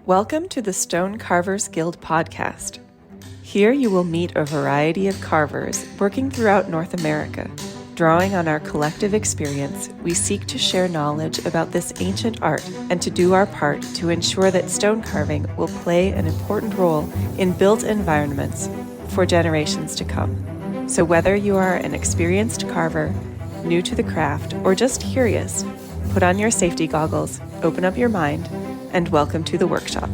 Welcome to the Stone Carvers Guild podcast. Here you will meet a variety of carvers working throughout North America. Drawing on our collective experience, we seek to share knowledge about this ancient art and to do our part to ensure that stone carving will play an important role in built environments for generations to come. So whether you are an experienced carver, new to the craft, or just curious, put on your safety goggles, open up your mind, and welcome to the workshop.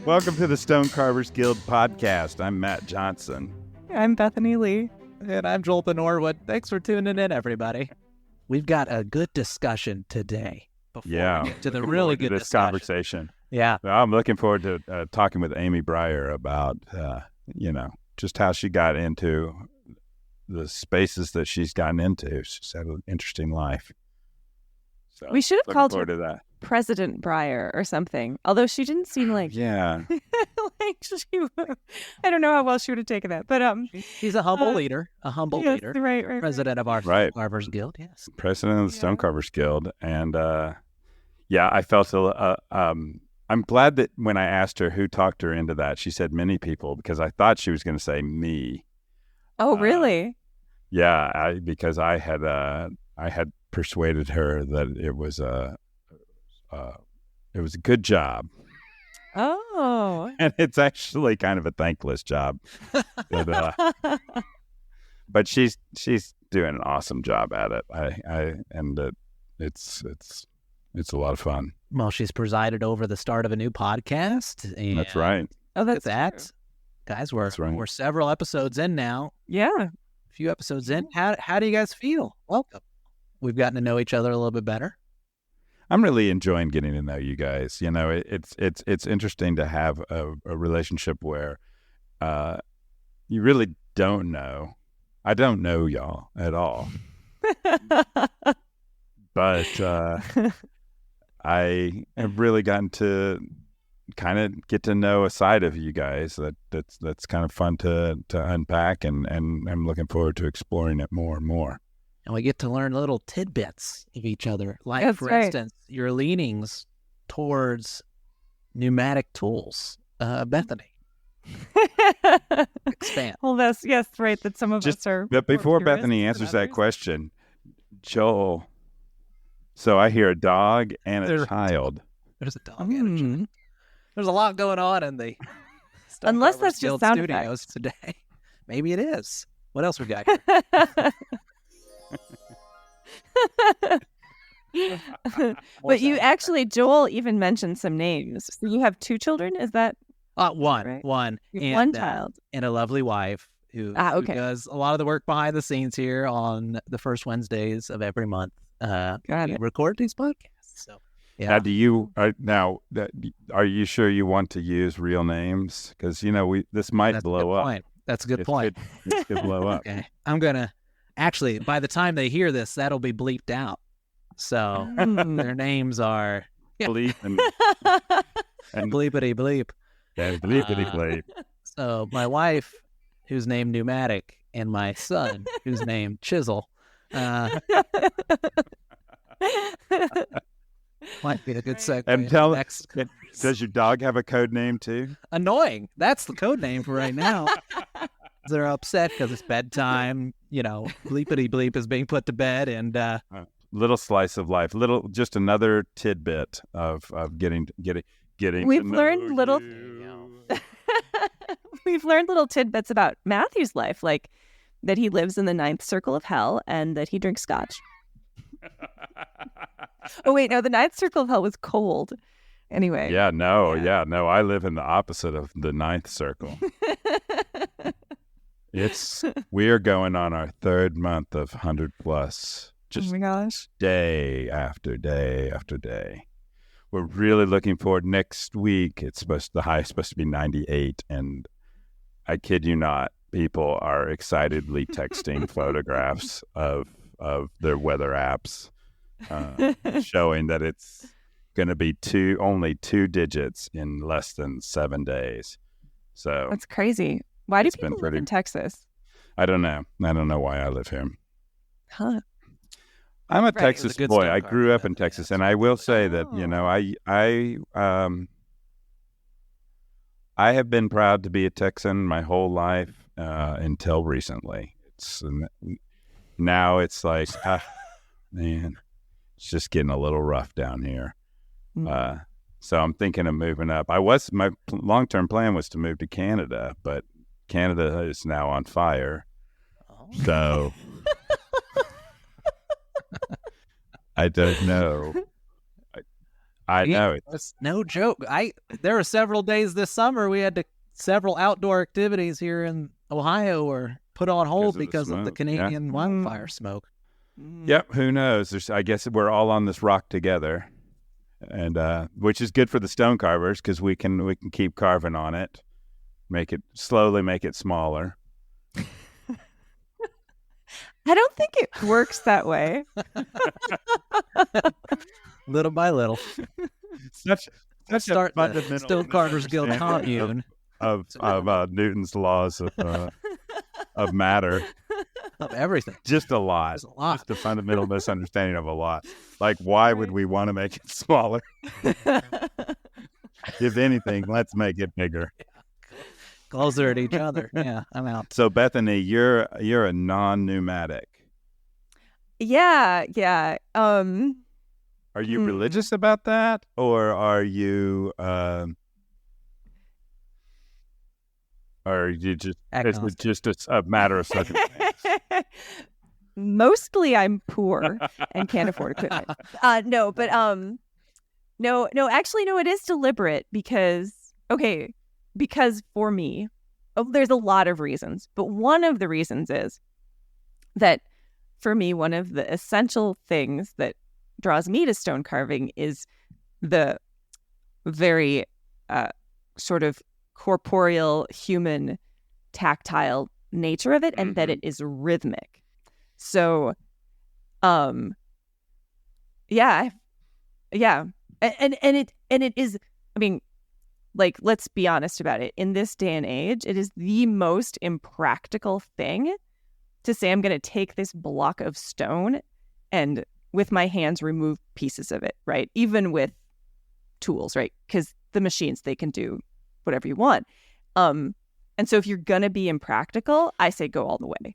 Welcome to the Stone Carvers Guild podcast. I'm Matt Johnson. I'm Bethany Lee. And I'm Joel Norwood. Thanks for tuning in, everybody. We've got a good discussion today. Before we get to the really good conversation. Yeah. Well, I'm looking forward to talking with Amy Brier about, just how she got into the spaces that she's gotten into. She's had an interesting life. So, we should have called her to that. President Brier or something, although she didn't seem like yeah like she I don't know how well she would have taken that, but she's a humble leader, leader, right, president of our right. Carvers Guild, yes, president of the Stone Carvers Guild, and I felt I'm glad that when I asked her who talked her into that, she said many people, because I thought she was going to say me. Oh, really? Because I had persuaded her that it was a good job. Oh. And it's actually kind of a thankless job. But she's doing an awesome job at it. It's a lot of fun. Well, she's presided over the start of a new podcast. And that's right. Oh, that's that. True. Guys, we're several episodes in now. Yeah. A few episodes in. How do you guys feel? Welcome. We've gotten to know each other a little bit better. I'm really enjoying getting to know you guys. You know, it's interesting to have a relationship where you really don't know. I don't know y'all at all. But I have really gotten to kind of get to know a side of you guys that's kind of fun to unpack, and I'm looking forward to exploring it more and more. And we get to learn little tidbits of each other. Like, that's for right. instance, your leanings towards pneumatic tools. Bethany. Expand. Well, that's right. That some of us are. But before Bethany answers that question, Joel, so I hear a dog and a child. There's a dog and a child. There's a lot going on in the Unless that's just sound studios effects today. Maybe it is. What else we got here? But you actually, Joel even mentioned some names. So you have two children? Is that one? right? One. And, one child. And a lovely wife who does a lot of the work behind the scenes here on the first Wednesdays of every month. We record these podcasts. So, yeah. Are you sure you want to use real names? Because, this might blow up. That's a good point. It could blow up. Okay. I'm going to, actually, by the time they hear this, that'll be bleeped out. So their names are Bleep and bleepity bleep. Yeah, bleepity bleep. So my wife, who's named Pneumatic, and my son, who's named Chisel, might be a good segue. And does your dog have a code name too? Annoying. That's the code name for right now. They're upset because it's bedtime. Bleepity bleep is being put to bed, and little slice of life, just another tidbit of getting. We've learned little. We've learned little tidbits about Matthew's life, like that he lives in the 9th circle of hell and that he drinks scotch. Oh wait, no, the 9th circle of hell was cold. Anyway. No. I live in the opposite of the 9th circle. We are going on our 3rd month of 100 plus. Just oh my gosh. Day after day after day. We're really looking forward. Next week, the high is supposed to be 98, and I kid you not, people are excitedly texting photographs of their weather apps, showing that it's going to be only 2 digits in less than 7 days. So that's crazy. Why do people live in Texas? I don't know. I don't know why I live here. Huh. I'm a Texas boy. I grew up in Texas, and I will say that, you know, I have been proud to be a Texan my whole life until recently. Now it's like, man, it's just getting a little rough down here. So I'm thinking of moving up. My long-term plan was to move to Canada, but Canada is now on fire. So I don't know. I know it's no joke. There were several days this summer we had several outdoor activities here in Ohio were put on hold because of the Canadian wildfire smoke. Yep. Who knows? I guess we're all on this rock together, and which is good for the stone carvers because we can keep carving on it, make it smaller. I don't think it works that way. Little by little. Such a fundamental Stone Carvers Guild commune of Newton's laws of matter. Of everything. Just a lot. Just a fundamental misunderstanding of a lot. Like, why would we want to make it smaller? If anything, let's make it bigger. Closer at each other. Yeah, I'm out. So Bethany, you're a non-pneumatic. Yeah. Are you religious about that, or are you just it's just a matter of circumstance? Mostly, I'm poor and can't afford equipment. No, actually, it is deliberate because for me, there's a lot of reasons, but one of the reasons is that for me, one of the essential things that draws me to stone carving is the very sort of corporeal, human, tactile nature of it, and that it is rhythmic. So, and it is. I mean, like, let's be honest about it. In this day and age, it is the most impractical thing to say I'm going to take this block of stone and with my hands remove pieces of it, right? Even with tools, right? Because the machines, they can do whatever you want. And so if you're going to be impractical, I say go all the way.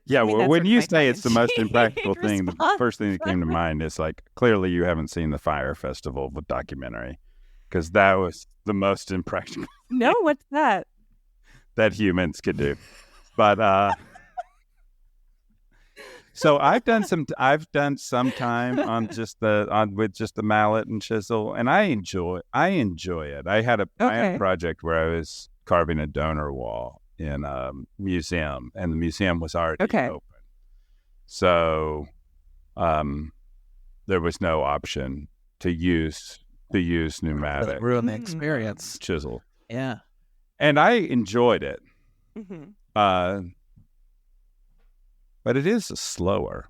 Yeah, well, when you say it's the most impractical thing, the first thing that came to mind is like, clearly you haven't seen the Fire Festival documentary, because that was the most impractical. No, what's that? That humans could do. But so I've done some time on with just the mallet and chisel, and I enjoy it. I had a project where I was carving a donor wall in a museum, and the museum was already open. So there was no option to use pneumatic. Ruin the experience. Chisel. Yeah. And I enjoyed it. Mm-hmm. But it is slower.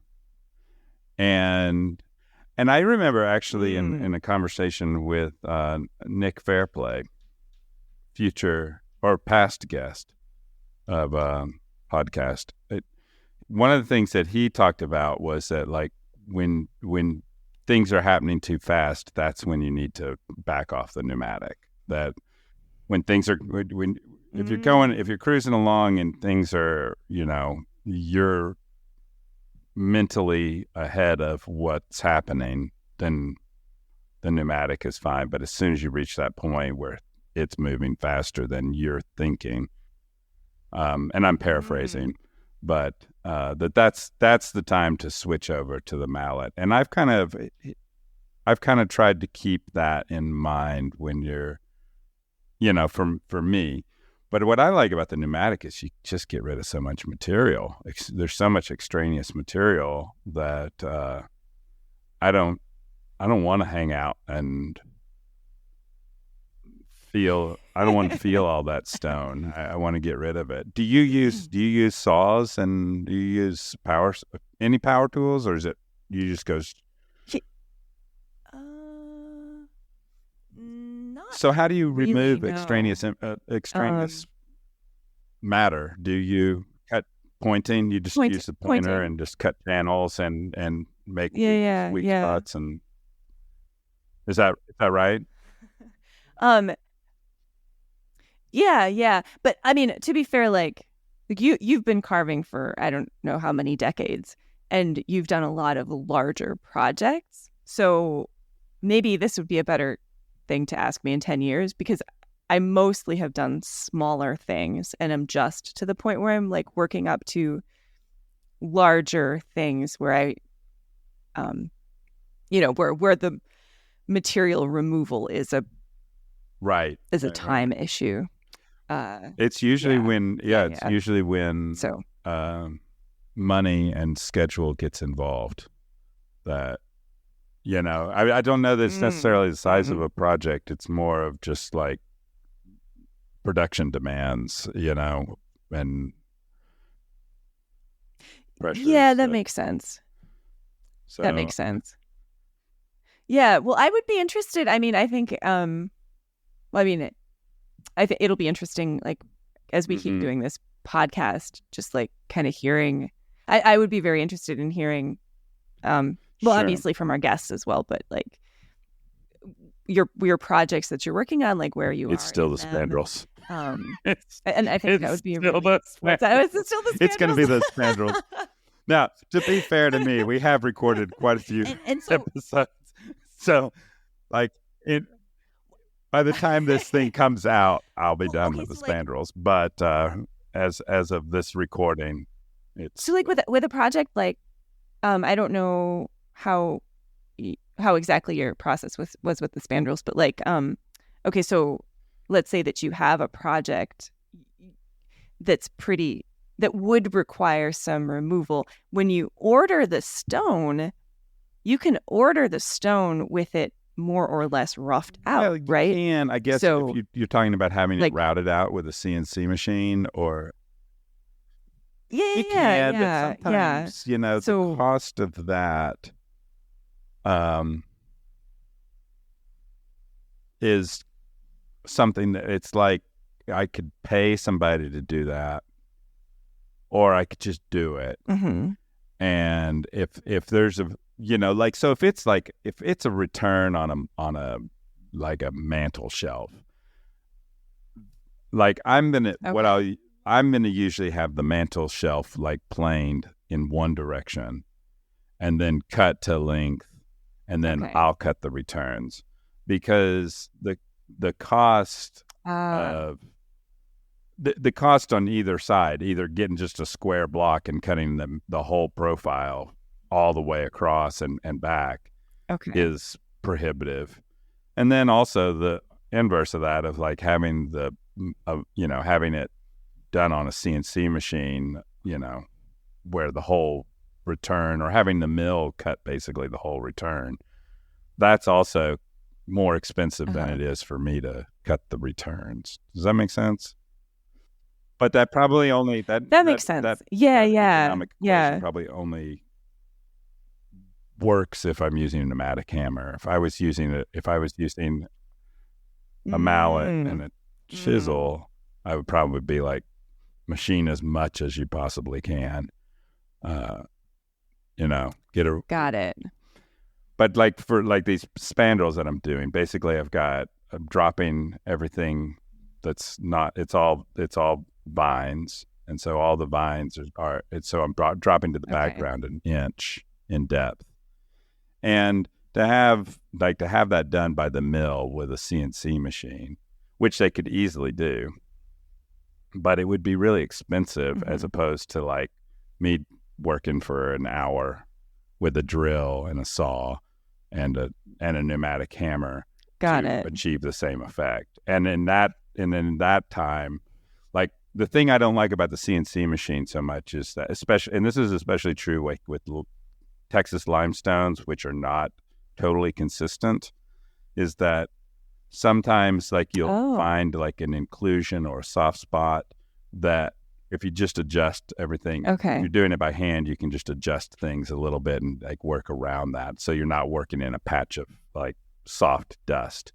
And I remember actually in a conversation with Nick Fairplay, future or past guest of podcast. One of the things that he talked about was that, like, when things are happening too fast, that's when you need to back off the pneumatic. That when things are if you're cruising along and things are, you're mentally ahead of what's happening, then the pneumatic is fine. But as soon as you reach that point where it's moving faster than you're thinking, and I'm paraphrasing, but that's the time to switch over to the mallet. And I've kind of tried to keep that in mind when you're, for me. But what I like about the pneumatic is you just get rid of so much material. There's so much extraneous material that I don't want to hang out and feel. I don't want to feel all that stone. I want to get rid of it. Do you use saws, and do you use any power tools, or is it you just go? So how do you remove extraneous matter? Do you cut pointing? You just use the pointer and just cut channels and make weak spots. And is that right? Yeah. But I mean, to be fair, like you've been carving for I don't know how many decades, and you've done a lot of larger projects. So maybe this would be a better thing to ask me in 10 years, because I mostly have done smaller things, and I'm just to the point where I'm like working up to larger things where I, where the material removal is a time issue. It's usually usually when money and schedule gets involved. That, I don't know that it's necessarily the size of a project. It's more of just like production demands, and pressure. Yeah, that makes sense. That makes sense. Yeah, well, I would be interested. I mean, I think, I think it'll be interesting, like, as we keep doing this podcast, just like kind of hearing, I would be very interested in hearing, obviously from our guests as well, but like your projects that you're working on, like where you are. It's still the spandrels. And I think that would be still the spandrels. It's going to be the spandrels. Now, to be fair to me, we have recorded quite a few episodes. So, like, by the time this thing comes out, I'll be done with the spandrels. But as of this recording, it's... So, like, with a project, like, I don't know how exactly your process was with the spandrels, but, like, okay, so let's say that you have a project that would require some removal. When you order the stone, you can order the stone with it more or less roughed out, right? And I guess if you're talking about having it routed out with a CNC machine, or but sometimes, the cost of that is something that it's like I could pay somebody to do that, or I could just do it. Mm-hmm. And if there's a if it's a return on a like a mantle shelf, like I'm gonna usually have the mantle shelf like planed in one direction, and then cut to length, and then I'll cut the returns, because the cost of the cost on either side, either getting just a square block and cutting the whole profile all the way across and back, is prohibitive. And then also the inverse of that, of like having having it done on a CNC machine, where the whole return, or having the mill cut basically the whole return, that's also more expensive than it is for me to cut the returns. Does that make sense? But that probably only that makes sense. That economic equation probably only works if I'm using a pneumatic hammer. If I was using a mallet and a chisel, I would probably be like, machine as much as you possibly can. Got it. But like for like these spandrels that I'm doing, basically I'm dropping everything that's not, it's all vines. And so all the vines so I'm dropping to the background an inch in depth. And to have that done by the mill with a CNC machine, which they could easily do, but it would be really expensive as opposed to like me working for an hour with a drill and a saw and a pneumatic hammer to achieve the same effect. And in that time, like the thing I don't like about the CNC machine so much is that, this is especially true with Texas limestones, which are not totally consistent, is that sometimes like you'll find like an inclusion or a soft spot that if you just adjust everything, if you're doing it by hand, you can just adjust things a little bit and like work around that. So you're not working in a patch of like soft dust.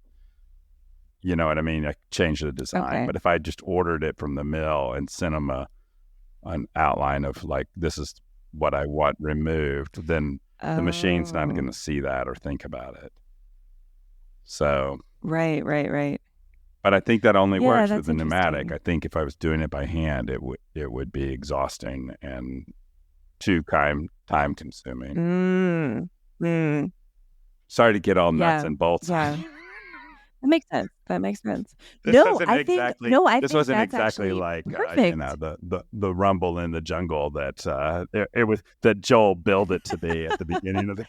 You know what I mean? I change the design. But if I just ordered it from the mill and sent them an outline of like, this is what I want removed, then the machine's not going to see that or think about it. So right. But I think that only works with the pneumatic. I think if I was doing it by hand, it would be exhausting and too time consuming. Sorry to get all nuts and bolts. Yeah. That makes sense. This wasn't exactly like the rumble in the jungle that it was that Joel billed it to be at the beginning of the.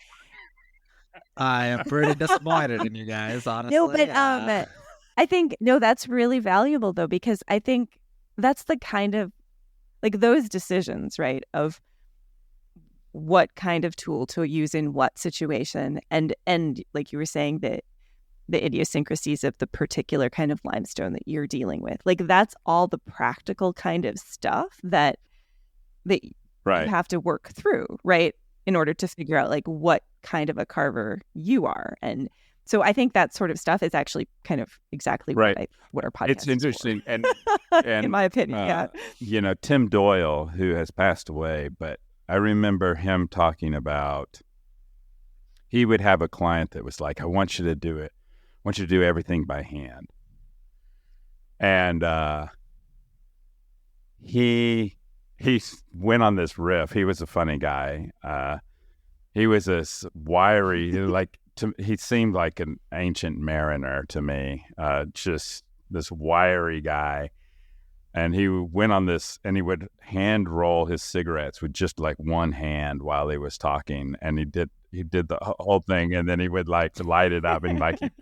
I am pretty disappointed in you guys, honestly. No, but I think that's really valuable though, because I think that's the kind of like those decisions, right, of what kind of tool to use in what situation, and like you were saying, that the idiosyncrasies of the particular kind of limestone that you're dealing with. Like that's all the practical kind of stuff that you have to work through, right? In order to figure out like what kind of a carver you are. And so I think that sort of stuff is actually kind of exactly what our podcast is. It's interesting. And in my opinion, Tim Doyle, who has passed away, but I remember him talking about, he would have a client that was like, I want you to do it. I want you to do everything by hand. And he went on this riff. He was a funny guy. He was this wiry, he seemed like an ancient mariner to me, just this wiry guy. And he went on this, and he would hand roll his cigarettes with just like one hand while he was talking. And he did the whole thing, and then he would like to light it up and like he'd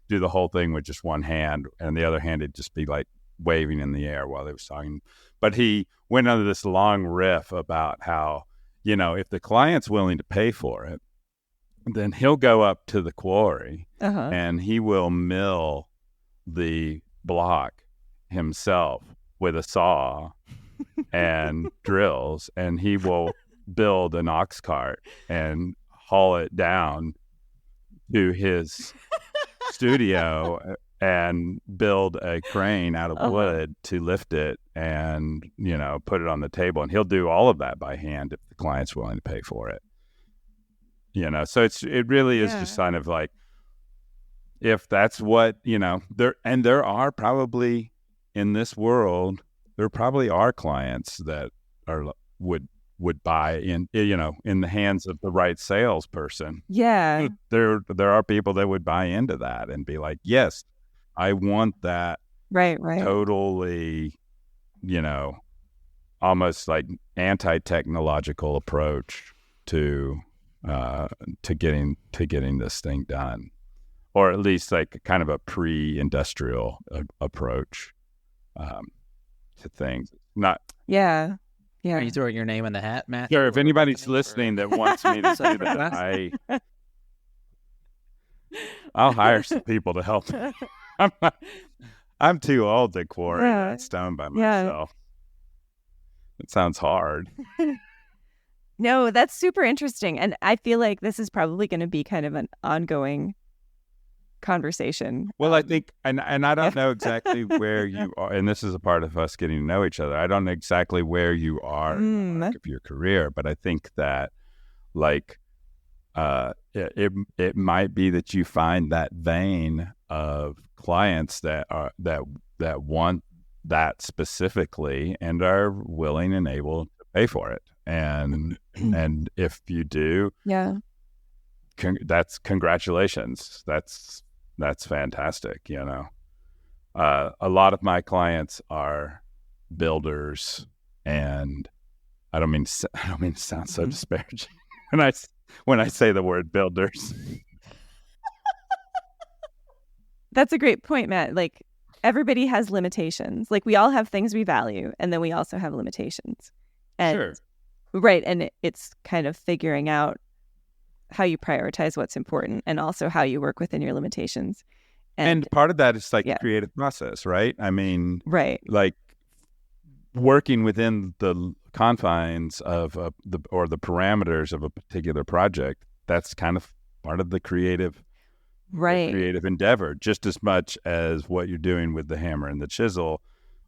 do the whole thing with just one hand, and the other hand he'd just be like waving in the air while he was talking. But he went on this long riff about how, if the client's willing to pay for it, then he'll go up to the quarry and he will mill the block himself with a saw and drills, and he will build an ox cart and haul it down to his studio and build a crane out of wood to lift it and, put it on the table. And he'll do all of that by hand if the client's willing to pay for it. So it really is just kind of like, if that's what, there are probably in this world, there probably are clients that would buy in the hands of the right salesperson. Yeah. There are people that would buy into that and be like, yes, I want that. Right. Totally, almost like anti-technological approach to getting this thing done, or at least like kind of a pre-industrial approach to things. Not. Yeah. Are you throwing your name in the hat, Matt? Sure. If anybody's listening that wants me to do that, I'll hire some people to help me. I'm too old to quarry that stone by myself. It sounds hard. No, that's super interesting. And I feel like this is probably going to be kind of an ongoing conversation. Well, I think, and I don't know exactly where you are, and this is a part of us getting to know each other. I don't know exactly where you are in the arc of your career, but I think that it might be that you find that vein of clients that want that specifically and are willing and able to pay for it. And if you do, that's congratulations. That's fantastic. A lot of my clients are builders, and I don't mean to sound so disparaging when I say the word builders. That's a great point, Matt. Like, everybody has limitations. Like, we all have things we value, and then we also have limitations. And, sure. Right. And it's kind of figuring out how you prioritize what's important, and also how you work within your limitations. And part of that is like the creative process, right? I mean, like working within the confines of the parameters of a particular project. That's kind of part of the creative endeavor, just as much as what you're doing with the hammer and the chisel.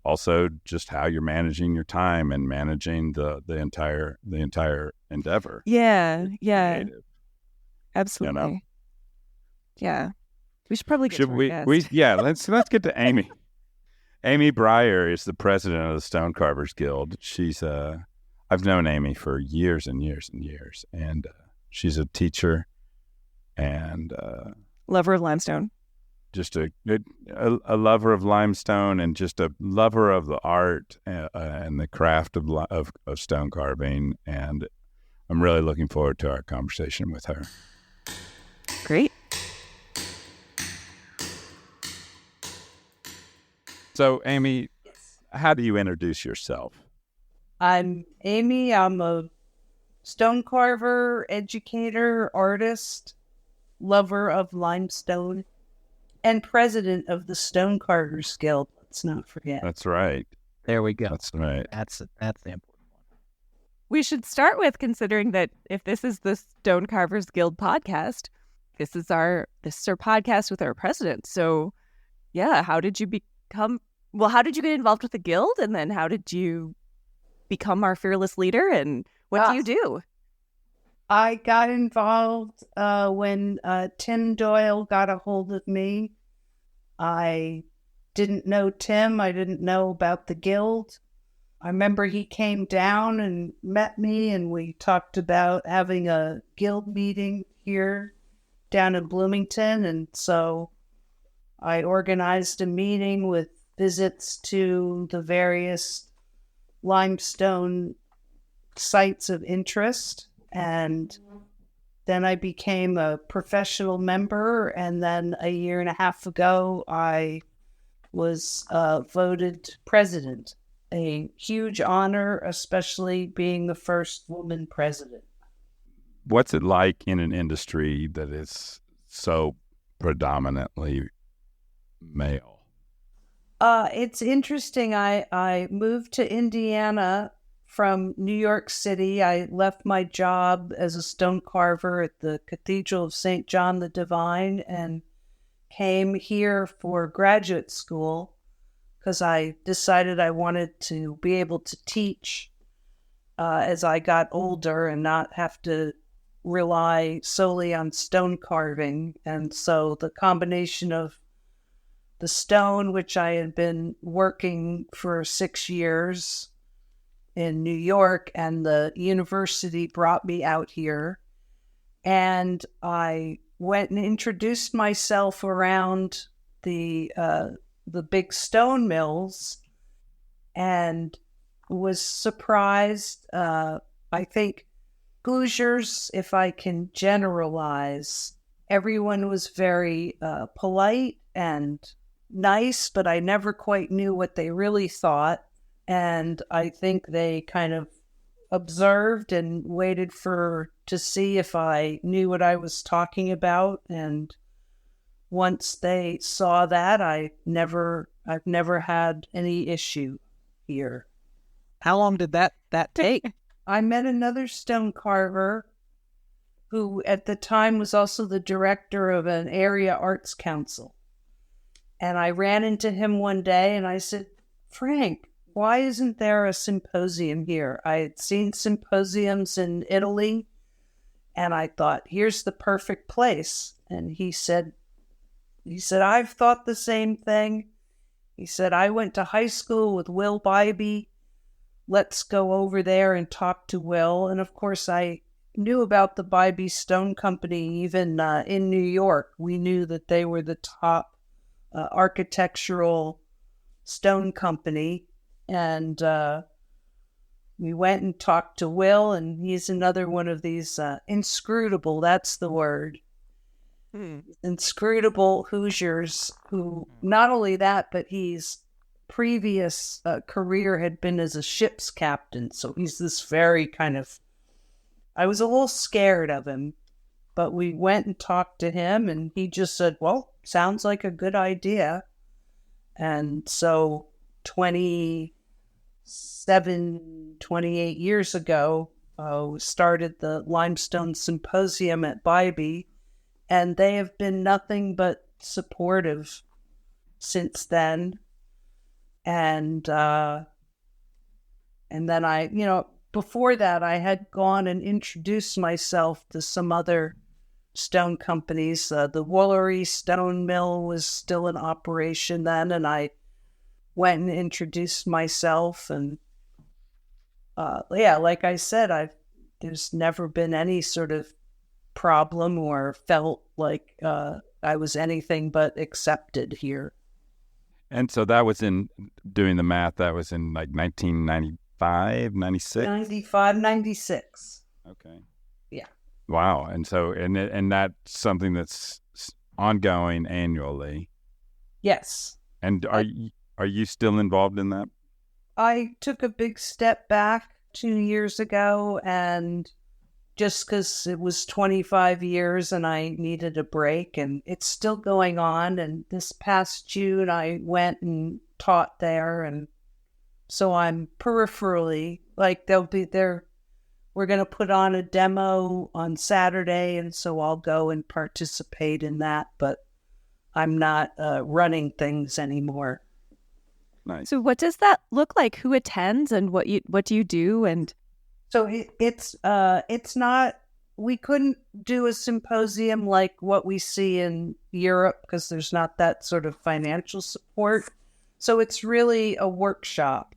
Also, just how you're managing your time and managing the entire endeavor. Yeah. Creative. Absolutely. You know? Yeah. We should probably get to our guest. Let's get to Amy. Amy Brier is the president of the Stonecarvers Guild. She's I've known Amy for years and years and years, and she's a teacher and lover of limestone. Just a lover of limestone and just a lover of the art and the craft of stone carving. And I'm really looking forward to our conversation with her. Great. So, Amy, how do you introduce yourself? I'm Amy. I'm a stone carver, educator, artist, lover of limestone, and president of the Stonecarvers Guild. Let's not forget. That's right. There we go. That's right. That's the important one. We should start with considering that if this is the Stonecarvers Guild podcast, this is our podcast with our president. So, yeah, how did you get involved with the guild, and then how did you become our fearless leader, and what do you do? I got involved when Tim Doyle got a hold of me. I didn't know Tim. I didn't know about the guild. I remember he came down and met me, and we talked about having a guild meeting here down in Bloomington. And so I organized a meeting with visits to the various limestone sites of interest. And then I became a professional member. And then a year and a half ago, I was voted president. A huge honor, especially being the first woman president. What's it like in an industry that is so predominantly male? It's interesting. I moved to Indiana from New York City. I left my job as a stone carver at the Cathedral of St. John the Divine and came here for graduate school because I decided I wanted to be able to teach as I got older and not have to rely solely on stone carving. And so the combination of the stone, which I had been working for 6 years in New York, and the university brought me out here. And I went and introduced myself around the big stone mills and was surprised. I think Hoosiers, if I can generalize, everyone was very polite and nice, but I never quite knew what they really thought. And I think they kind of observed and waited to see if I knew what I was talking about. And once they saw that, I've never had any issue here. How long did that take? I met another stone carver who at the time was also the director of an area arts council. And I ran into him one day and I said, Frank, why isn't there a symposium here? I had seen symposiums in Italy and I thought, here's the perfect place. And he said, I've thought the same thing. He said, I went to high school with Will Bybee. Let's go over there and talk to Will. And of course, I knew about the Bybee Stone Company even in New York. We knew that they were the top architectural stone company. And we went and talked to Will, and he's another one of these inscrutable, that's the word, inscrutable Hoosiers who, not only that, but he's previous career had been as a ship's captain. So he's this very kind of, I was a little scared of him, but we went and talked to him and he just said, well, sounds like a good idea. And so 28 years ago, started the Limestone Symposium at Bybee, and they have been nothing but supportive since then. And then I, before that, I had gone and introduced myself to some other stone companies. The Woolery Stone Mill was still in operation then, and I went and introduced myself. And like I said, there's never been any sort of problem or felt like I was anything but accepted here. And so that was doing the math, that was in like 1995, 96? 95, 96. Okay. Yeah. Wow. And so, and that's something that's ongoing annually. Yes. And are you still involved in that? I took a big step back 2 years ago, and just because it was 25 years and I needed a break, and it's still going on. And this past June, I went and taught there. And so I'm peripherally, like we're going to put on a demo on Saturday. And so I'll go and participate in that, but I'm not running things anymore. Nice. So what does that look like? Who attends and what do you do? And so it's not, we couldn't do a symposium like what we see in Europe because there's not that sort of financial support. So it's really a workshop.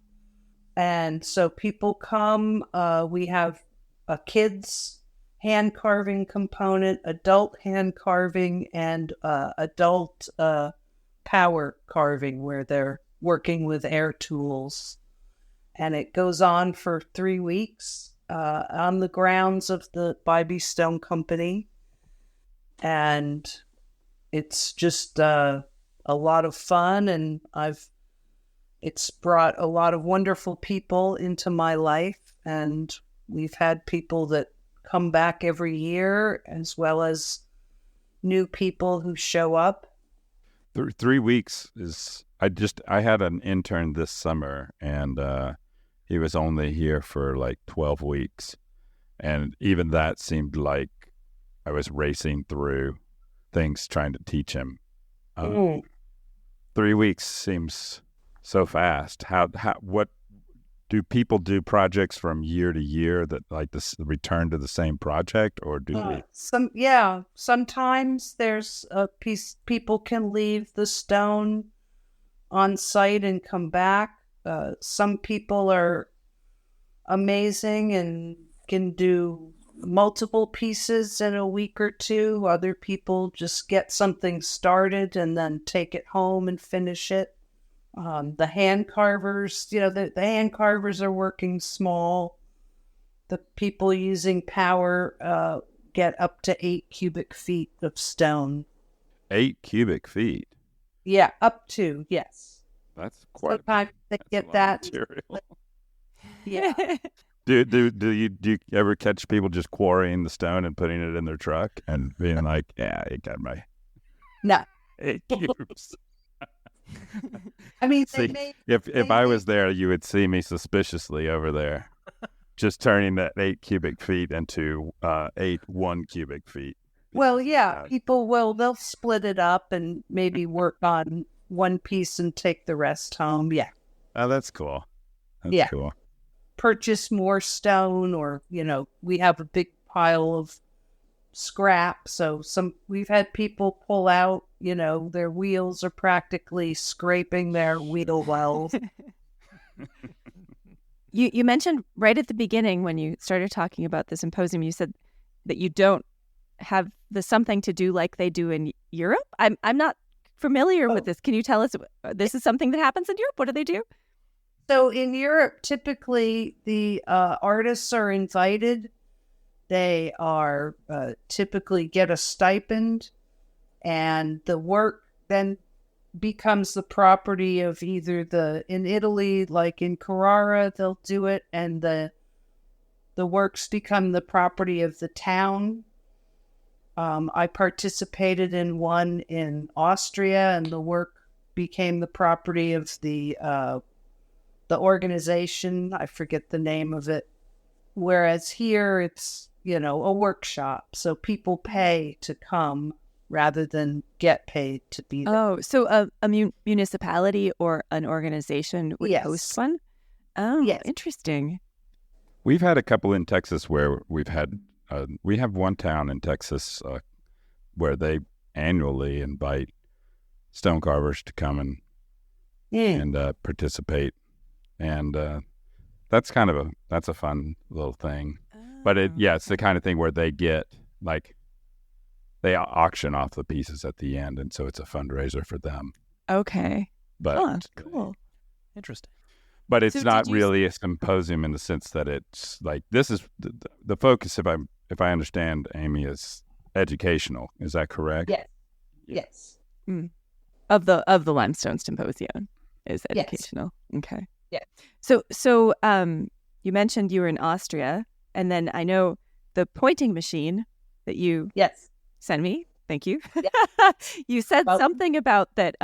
And so people come, we have a kids hand carving component, adult hand carving, and adult power carving where they're working with air tools. And it goes on for 3 weeks on the grounds of the Bybee Stone Company. And it's just a lot of fun. And it's brought a lot of wonderful people into my life. And we've had people that come back every year, as well as new people who show up. 3 weeks is, I had an intern this summer, and he was only here for like 12 weeks. And even that seemed like I was racing through things trying to teach him. 3 weeks seems so fast. What do people do projects from year to year that like this return to the same project, or do they? Sometimes there's a piece, people can leave the stone on site and come back. Some people are amazing and can do multiple pieces in a week or two. Other people just get something started and then take it home and finish it. The hand carvers, the hand carvers are working small. The people using power get up to 8 cubic feet of stone. 8 cubic feet? Yeah, up to, yes. That's quite. Sometimes they get that material. Yeah. Do you ever catch people just quarrying the stone and putting it in their truck and being like, "Yeah, it got my 8 cubes." I mean, if I was there, you would see me suspiciously over there, just turning that 8 cubic feet into 8 1 cubic feet. Well, yeah, they'll split it up and maybe work on one piece and take the rest home. Yeah. Oh, that's cool. That's cool. Purchase more stone, or, we have a big pile of scrap. So we've had people pull out, their wheels are practically scraping their wheel wells. You mentioned right at the beginning when you started talking about the symposium, you said that you don't have the something to do like they do in Europe. I'm not familiar with this. Can you tell us, this is something that happens in Europe? What do they do? So in Europe, typically the artists are invited. They are typically get a stipend, and the work then becomes the property of either in Italy, like in Carrara, they'll do it, and the works become the property of the town. I participated in one in Austria, and the work became the property of the organization. I forget the name of it. Whereas here it's, a workshop. So people pay to come rather than get paid to be there. Oh, so a municipality or an organization would host one? Oh, yes. Interesting. We've had a couple in Texas where we have one town in Texas where they annually invite stone carvers to come and participate, and that's a fun little thing. But it's the kind of thing where they get they auction off the pieces at the end, and so it's a fundraiser for them. Okay. But cool, interesting. But it's not really a symposium in the sense that it's this is the focus. If I understand, Amy, is educational. Is that correct? Yes. Yeah. Yes. Mm. Of the limestone symposium is educational. Yes. Okay. Yeah. So you mentioned you were in Austria, and then I know the pointing machine that you sent me. Thank you. Yeah. You said something about that.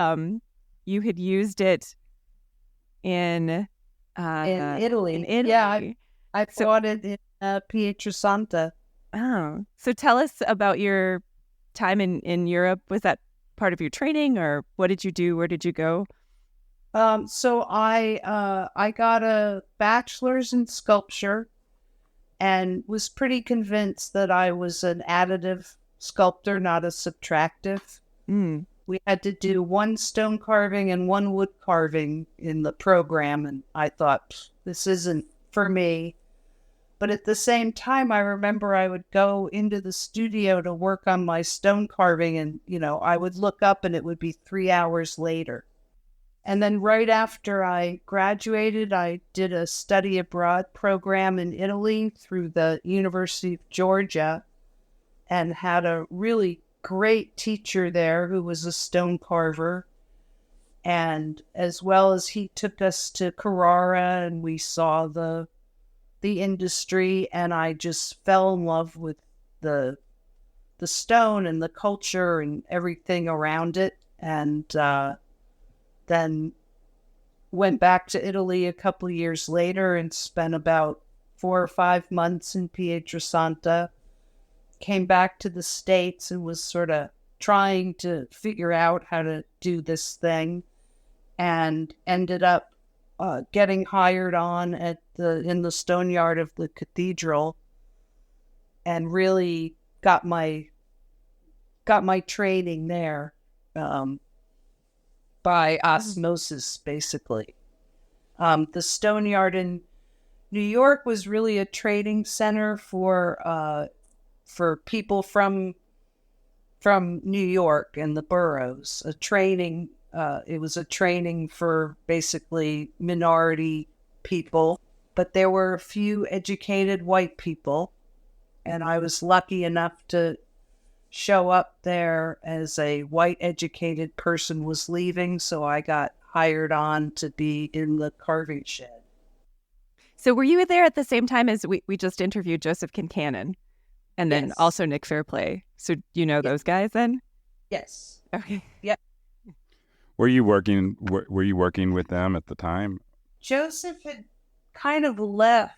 You had used it in Italy. In Italy. Yeah, I bought it in Pietrasanta. Oh, so tell us about your time in Europe. Was that part of your training, or what did you do? Where did you go? So I got a bachelor's in sculpture and was pretty convinced that I was an additive sculptor, not a subtractive. Mm. We had to do 1 stone carving and 1 wood carving in the program, and I thought, this isn't for me. But at the same time, I remember I would go into the studio to work on my stone carving, and, I would look up and it would be 3 hours later. And then right after I graduated, I did a study abroad program in Italy through the University of Georgia and had a really great teacher there who was a stone carver. And as well as he took us to Carrara and we saw the industry, and I just fell in love with the stone and the culture and everything around it. And then went back to Italy a couple of years later and spent about 4 or 5 months in Pietrasanta. Came back to the States and was sort of trying to figure out how to do this thing, and ended up getting hired on in the stone yard of the cathedral, and really got my training there by osmosis, basically. The stone yard in New York was really a training center for people from New York and the boroughs. It was a training for basically minority people, but there were a few educated white people, and I was lucky enough to show up there as a white educated person was leaving, so I got hired on to be in the carving shed. So were you there at the same time as we just interviewed Joseph Kincannon? And then also Nick Fairplay. So you know those guys then? Yes. Okay. Yep. Were you working with them at the time? Joseph had kind of left.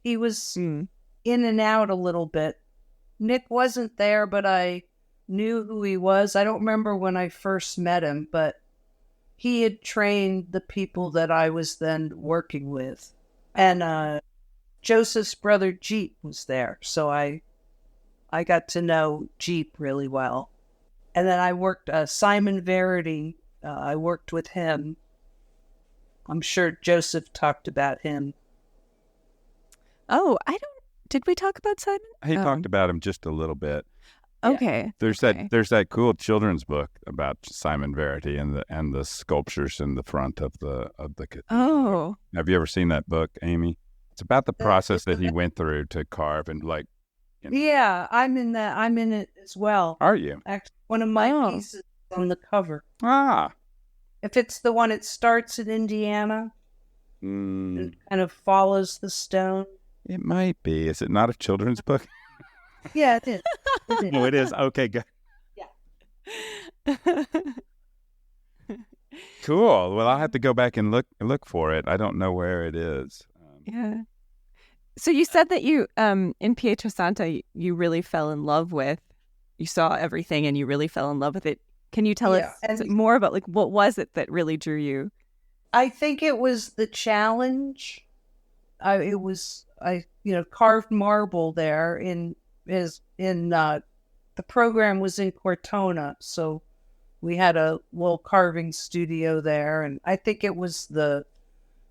He was in and out a little bit. Nick wasn't there, but I knew who he was. I don't remember when I first met him, but he had trained the people that I was then working with. And Joseph's brother Jeep was there, so I got to know Jeep really well. And then I worked, Simon Verity, I worked with him. I'm sure Joseph talked about him. Oh, did we talk about Simon? He talked about him just a little bit. Okay. There's that cool children's book about Simon Verity and the sculptures in the front of the cathedral. Oh. Have you ever seen that book, Amy? It's about the process that he went through to carve and Yeah, I'm in it as well. Are you? Actually, one of my pieces on the cover. Ah. If it's the one, it starts in Indiana and kind of follows the stone. It might be. Is it not a children's book? Yeah, it is. Oh, it is. Okay, good. Yeah. Cool. Well, I'll have to go back and look for it. I don't know where it is. Yeah. So you said that you, in Pietrasanta, you really fell in love with. You saw everything and you really fell in love with it. Can you tell us more about what was it that really drew you? I think it was the challenge. I carved marble there in the the program was in Cortona, so we had a little carving studio there, and I think it was the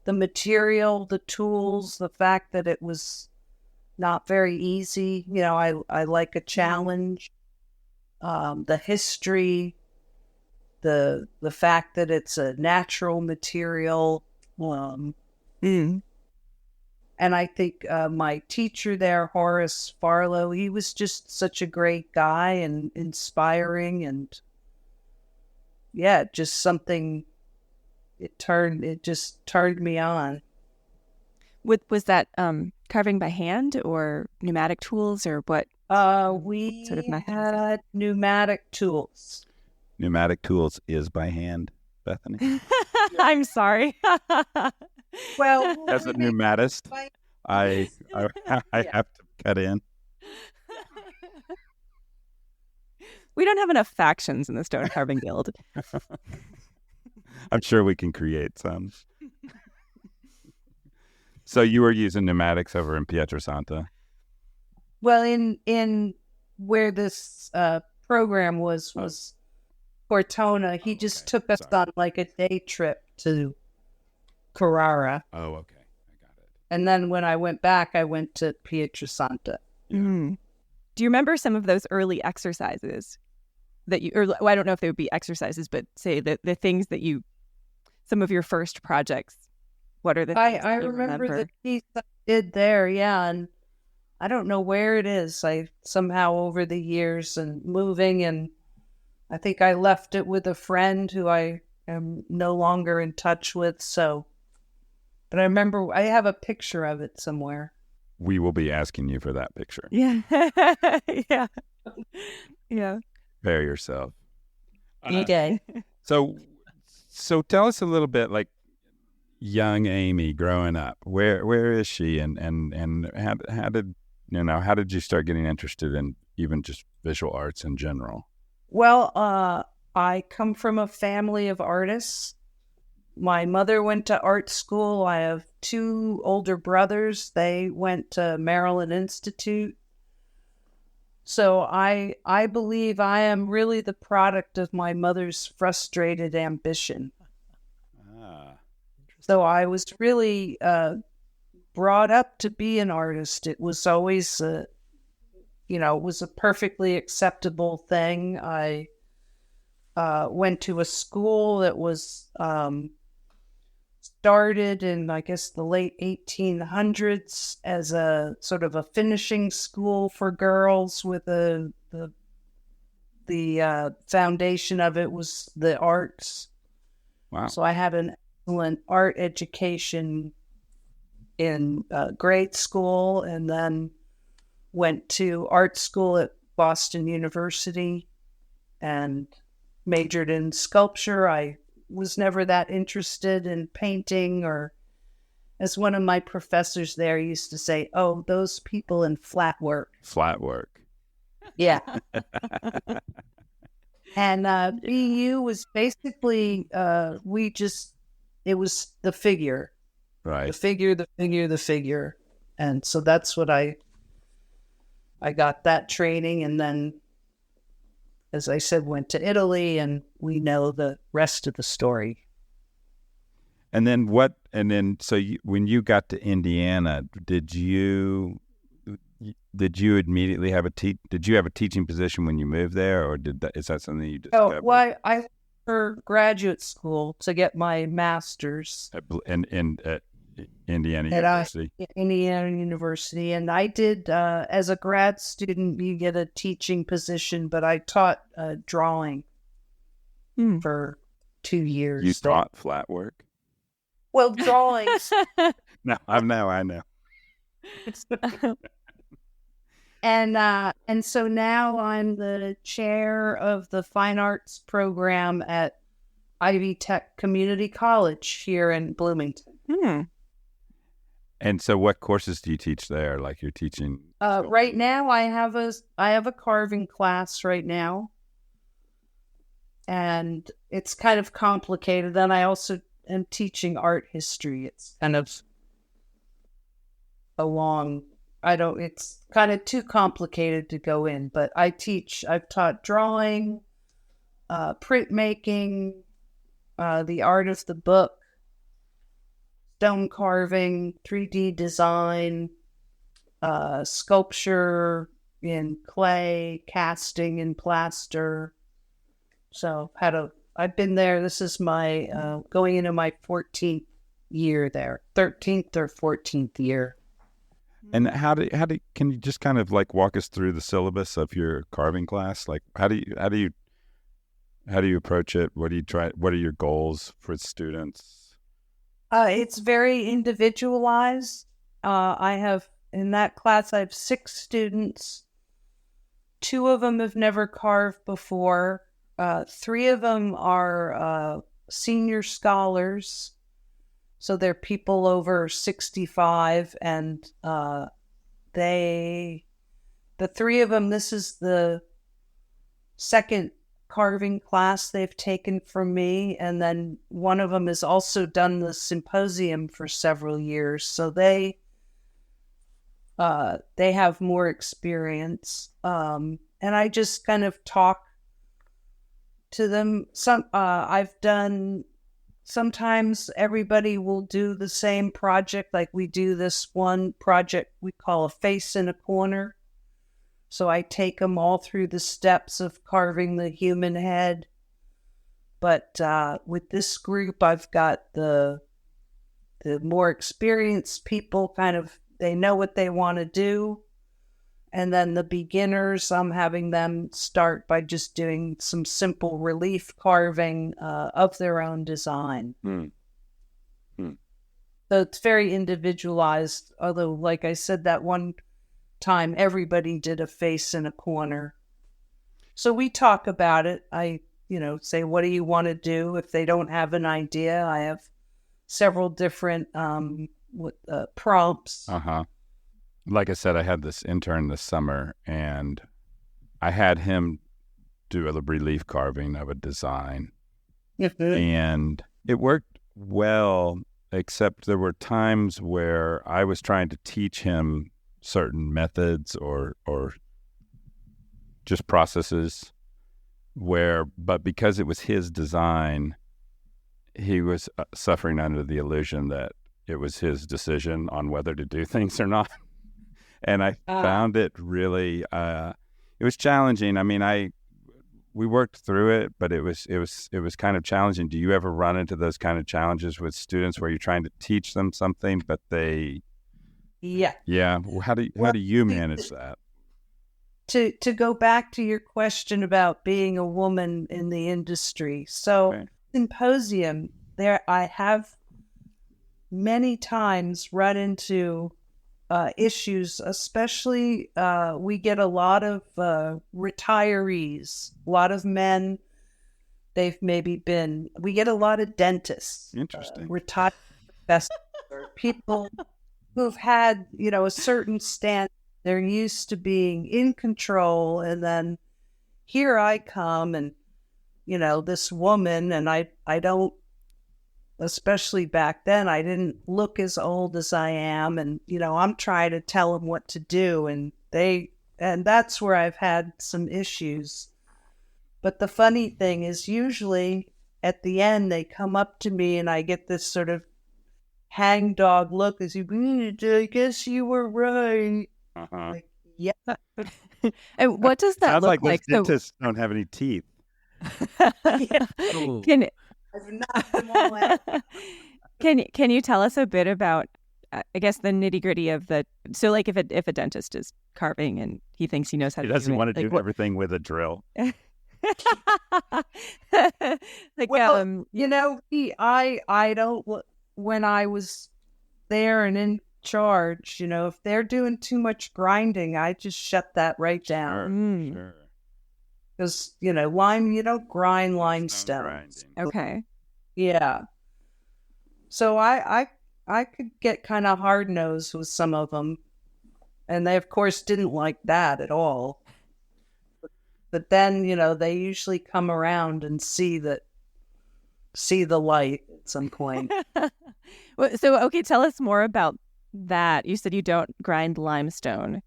material, the tools, the fact that it was not very easy. You know, I like a challenge. The history, the fact that it's a natural material. And I think my teacher there, Horace Farlow, he was just such a great guy and inspiring, and yeah, just something. It just turned me on. Was that carving by hand or pneumatic tools, or what? We sort of had pneumatic tools. Pneumatic tools is by hand, Bethany. I'm sorry. Well, as a pneumatist, I have to cut in. We don't have enough factions in the Stone Carving Guild. I'm sure we can create some. So you were using pneumatics over in Pietrasanta? Well, in where this program was Cortona. He just took us on like a day trip to Carrara. Oh, okay. I got it. And then when I went back, I went to Pietrasanta. Yeah. Mm. Do you remember some of those early exercises that you, or well, I don't know if they would be exercises, but say the things that you, some of your first projects, what are the things I remember the piece I did there, yeah, and I don't know where it is. I somehow over the years and moving, and I think I left it with a friend who I am no longer in touch with, so, but I remember I have a picture of it somewhere. We will be asking you for that picture. Yeah. Yeah. Yeah. Prepare yourself. Okay. So tell us a little bit, like young Amy growing up. Where is she, and how did you start getting interested in even just visual arts in general? Well, I come from a family of artists. My mother went to art school. I have two older brothers. They went to Maryland Institute. So I believe I am really the product of my mother's frustrated ambition. So I was really brought up to be an artist. It was always, it was a perfectly acceptable thing. I went to a school that was started in, I guess, the late 1800s as a sort of a finishing school for girls with the foundation of it was the arts. Wow. So I had an excellent art education in grade school, and then went to art school at Boston University and majored in sculpture. I was never that interested in painting, or as one of my professors there used to say, oh, those people in flat work. Flat work. Yeah. And BU was basically, it was the figure. Right. The figure. And so that's what I got that training, and then, as I said, went to Italy, and we know the rest of the story. And then when you got to Indiana, did you immediately have did you have a teaching position when you moved there, or is that something you discovered? Oh, well, I went for graduate school to get my master's at Indiana University. Indiana University, and I did as a grad student. You get a teaching position, but I taught drawing for 2 years. You taught flat work? Well, drawings. No, I know. And so now I'm the chair of the fine arts program at Ivy Tech Community College here in Bloomington. And so what courses do you teach there? Like you're teaching? Right now I have a carving class right now. And it's kind of complicated. Then I also am teaching art history. It's kind of a long it's kind of too complicated to go in, but I've taught drawing, printmaking, the art of the book, stone carving, 3D design, sculpture in clay, casting in plaster. So I've been there. This is my going into my 14th year there, 13th or 14th year. And how do can you just kind of like walk us through the syllabus of your carving class? Like how do you approach it? What do you try? What are your goals for students? It's very individualized. In that class, I have 6 students. 2 of them have never carved before. 3 of them are senior scholars. So they're people over 65, and the 3 of them, this is the second carving class they've taken from me, and then one of them has also done the symposium for several years, so they have more experience, and I just kind of talk to them. Sometimes everybody will do the same project, like we do this one project we call a face in a corner. So I take them all through the steps of carving the human head. But with this group, I've got the more experienced people, they know what they want to do. And then the beginners, I'm having them start by just doing some simple relief carving of their own design. So it's very individualized, although, like I said, that one time everybody did a face in a corner. So we talk about it. I, say, what do you want to do? If they don't have an idea, I have several different prompts. Like I said, I had this intern this summer, and I had him do a relief carving of a design. And it worked well, except there were times where I was trying to teach him certain methods or just processes but because it was his design, he was suffering under the illusion that it was his decision on whether to do things or not. And I found it really, it was challenging. I mean, we worked through it, but it was kind of challenging. Do you ever run into those kind of challenges with students where you're trying to teach them something, but they? Yeah. Yeah. How do you manage that? To go back to your question about being a woman in the industry. So right. Symposium, there I have many times run into issues, especially we get a lot of retirees, a lot of men. We get a lot of dentists. Interesting. Retired people who've had, a certain stand. They're used to being in control. And then here I come and, this woman, and I don't, especially back then, I didn't look as old as I am. And, I'm trying to tell them what to do. And that's where I've had some issues. But the funny thing is usually at the end, they come up to me and I get this sort of hangdog look as I guess you were right. Like, yeah. And what does that look like? Dentists don't have any teeth. Can you tell us a bit about, I guess, the nitty gritty of so like if a dentist is carving and he thinks he knows how to do it. He doesn't want to do everything with a drill. I don't, when I was there and in charge, if they're doing too much grinding, I just shut that right down. Sure. Because, lime, you don't grind limestone. Okay. Yeah. So I could get kind of hard-nosed with some of them. And they, of course, didn't like that at all. But then, they usually come around and see the light at some point. So, okay, tell us more about that, you said you don't grind limestone.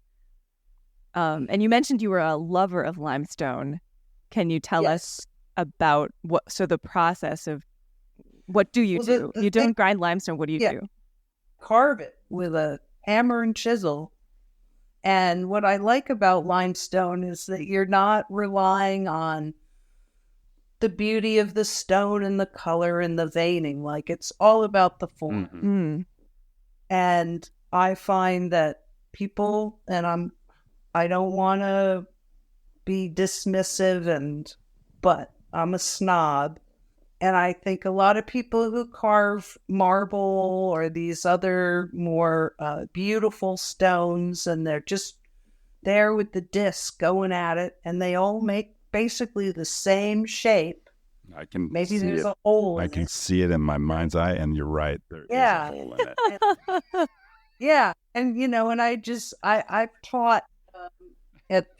And you mentioned you were a lover of limestone. Can you tell us about the process of what do you do? You don't grind limestone. What do you do? Carve it with a hammer and chisel. And what I like about limestone is that you're not relying on the beauty of the stone and the color and the veining. Like, it's all about the form. Mm-hmm. And I find that people, and I don't want to be dismissive, but I'm a snob. And I think a lot of people who carve marble or these other more beautiful stones, and they're just there with the disc going at it, and they all make basically the same shape. I can Maybe see there's it. a hole in I can it. see it in my mind's eye, and you're right. There is a hole in it. Yeah. And, and I've taught